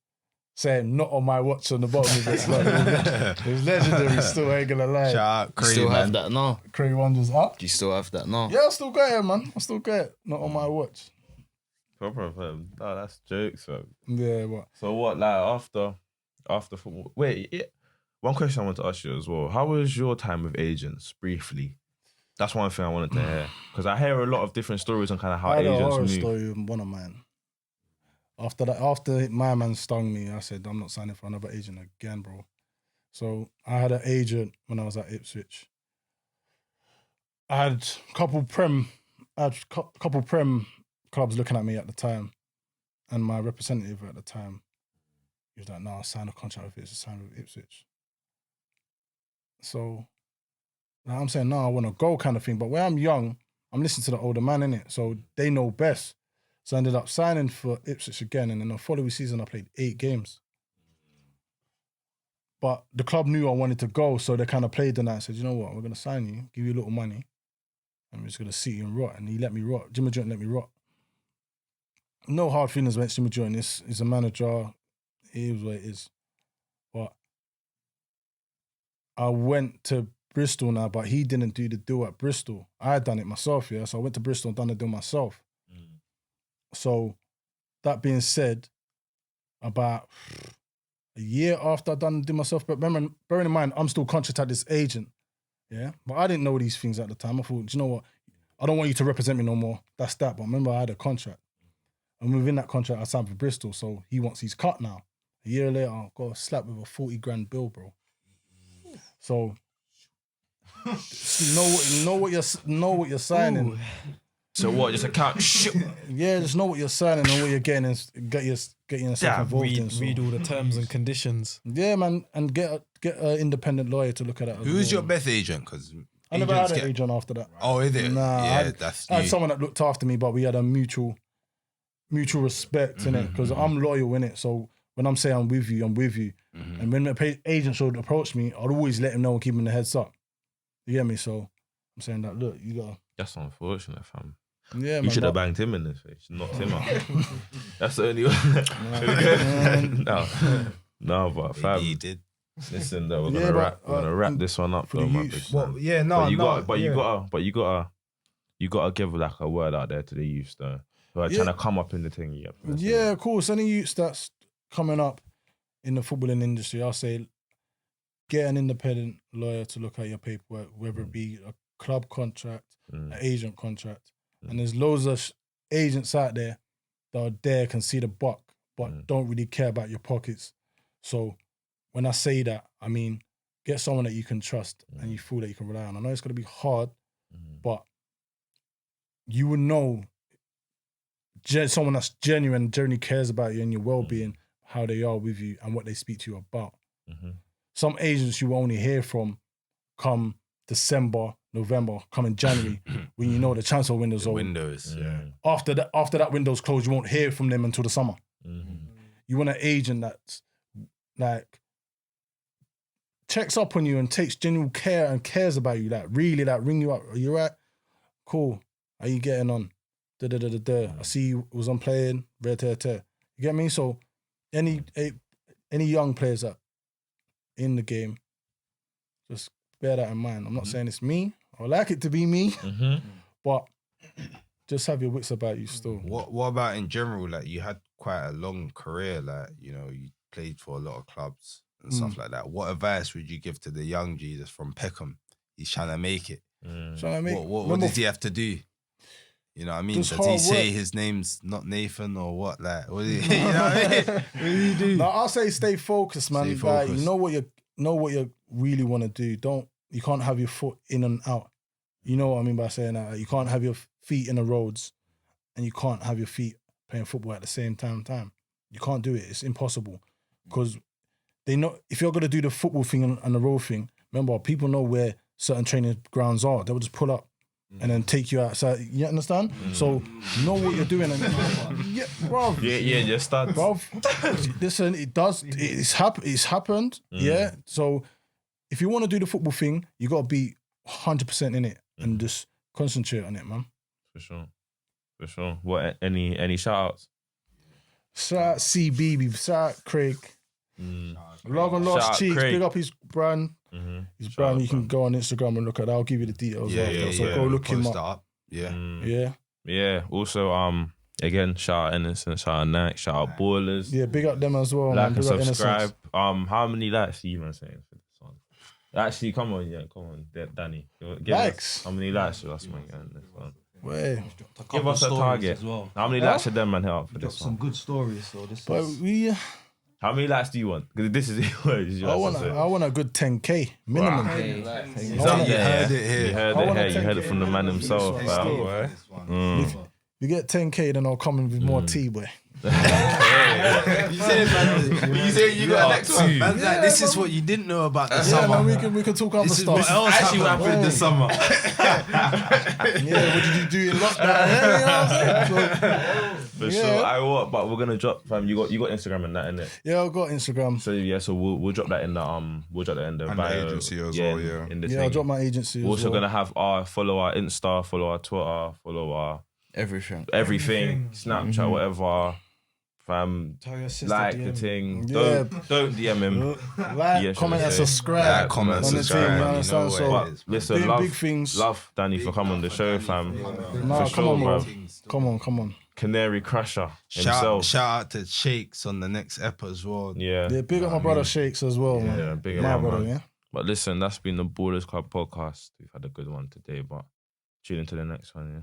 saying, not on my watch on the bottom of it. Like, it was legendary still, I ain't gonna lie. Shout out You Cray, still have man. that now? Cray Wonders up. Do you still have that now? Yeah, I still got it, man. I still got it. Not on my watch. Proper. No, that's jokes. So. Yeah, what? So what? Like after football. Wait. One question I want to ask you as well. How was your time with agents? Briefly. That's one thing I wanted to hear because I hear a lot of different stories on kind of how I had a agents horror move. story with one of mine. After my man stung me, I said, I'm not signing for another agent again, bro. So I had an agent when I was at Ipswich. I had a couple Prem clubs looking at me at the time, and my representative at the time, he was like, "No, I'll sign a contract with Ipswich, sign with Ipswich." So like, I'm saying, "No, I want to go," kind of thing. But when I'm young, I'm listening to the older man, innit? So they know best. So I ended up signing for Ipswich again, and then the following season I played 8 games. But the club knew I wanted to go, so they kind of played the night and said, "You know what, we're going to sign you, give you a little money, and we're just going to sit you and rot." And he let me rot. Jimmy Joint let me rot. No hard feelings against Jimmy Joint. He's a manager. It is what it is. But I went to Bristol now, but he didn't do the deal at Bristol. I had done it myself, yeah? So I went to Bristol and done the deal myself. So that being said, about a year after I'd done the deal myself, but remember, bearing in mind, I'm still contracted this agent, yeah? But I didn't know these things at the time. I thought, do you know what? I don't want you to represent me no more. That's that. But remember, I had a contract. And within that contract, I signed for Bristol, so he wants his cut now. A year later, I got slapped with a 40 grand bill, bro. So know what you're signing. So what? Just account. Yeah, just know what you're signing and what you're getting and get yourself involved in. So. Read all the terms and conditions. Yeah, man, and get an independent lawyer to look at it. Who's your best agent? Because I never had an agent after that. Oh, is it? Nah, yeah, I had someone that looked after me, but we had a mutual respect in it because I'm loyal in it. So when I'm saying I'm with you, I'm with you. And when the agents would approach me, I'd always let him know and keep him in the heads up. You get me? So I'm saying that, look, you gotta. That's unfortunate, fam. Yeah, you man, should have banged him in the face, knocked him out. That's the only one. No, but fam. He did. Listen, though, we're gonna wrap this one up, though, man. Well, yeah, no, you gotta give like a word out there to the youth, though. Like trying to come up in the thing, yeah, of course. Any youths that's coming up in the footballing industry, I'll say get an independent lawyer to look at your paperwork, whether it be a club contract, an agent contract. And there's loads of agents out there that are there, can see the buck, but don't really care about your pockets. So when I say that, I mean, get someone that you can trust and you feel that you can rely on. I know it's going to be hard, but you will know someone that's genuine, genuinely cares about you and your well-being, how they are with you and what they speak to you about. Some agents you will only hear from come December, November, come in January, when you know the transfer window's over. After that window's closed, you won't hear from them until the summer. You want an agent that's like checks up on you and takes genuine care and cares about you, like really like ring you up. Are you right? Cool. How you getting on? I see you was on playing. You get me? So any young players that in the game, just bear that in mind. I'm not saying it's me. I like it to be me, but just have your wits about you still. What about in general? Like you had quite a long career. Like you played for a lot of clubs and stuff like that. What advice would you give to the young Jesus from Peckham? He's trying to make it. What does he have to do? You know what I mean? Does he say his name's not Nathan or what? Like, what do you know what I mean? What do you do? No, I'll say stay focused, man. Stay focused. Like, you know what you really want to do. You can't have your foot in and out. You know what I mean by saying that? Like, you can't have your feet in the roads and you can't have your feet playing football at the same time. You can't do it. It's impossible. Because they know if you're going to do the football thing and the road thing, remember, people know where certain training grounds are. They will just pull up and then take you outside. You understand? So know what you're doing. And, yeah, bro. Yeah, just start. Bro, listen, it's happened. Yeah. So if you want to do the football thing, you got to be 100% in it and just concentrate on it, man. For sure. What, any shout-outs? Shout out CB, shout out Craig. Love and Lost Cheeks, big up his brand. His brand, you can go on Instagram and look at that. I'll give you the details after. So go look him up. Yeah. Also, Again, shout out Innocent, shout out Nike, shout out Ballers. Yeah, big up them as well. Like man. and Big up subscribe. Innocence. How many likes are you man saying for this one? Actually, come on, Danny. Give Likes? us, how many likes should us man get on this one? Wait. Give us a target. as well. How many likes should them man hit up for Got this some one? good stories. So this But is we, How many likes do you want? Because this is I want a good 10K minimum. Wow. You Yeah, heard it here. You heard I it want a here. You heard it 10K. from the man himself. This fam. one. Mm. You get 10K, then I'll come in with more tea, boy. You say you got next one. Man's like, this is what you didn't know about the Yeah, summer. man, we can talk other This is stuff. what else Actually, what happened this summer? Yeah, what did you do in lockdown? Yeah, you know what I'm saying? For Yeah. sure. I what? But we're gonna drop. Fam, you got Instagram and that in it. Yeah, I've got Instagram. So yeah, so we'll drop that in the And the bio. agency as well, In the Yeah, thing. I'll drop my agency. We're as also well. gonna have follow our Insta, follow our Twitter, follow our Everything. everything, Snapchat, whatever. Fam, Tell your sister like DM. the thing. Yeah. Don't DM him. Like, Yeah, comment, and should I say? subscribe. Like, comment, on the subscribe, team, you man, you understand? know So, what it But is. listen, doing love, big things. love Danny for coming on the show, fam. Nah, For come sure, on, bro. man. Come on. Canary Crusher himself. Shout out to Shakes on the next ep as well. Yeah. Yeah, big up my brother Shakes as well, man. Yeah, big My up, brother, man. yeah. But listen, that's been the Ballers Club podcast. We've had a good one today, but tune into the next one, yeah.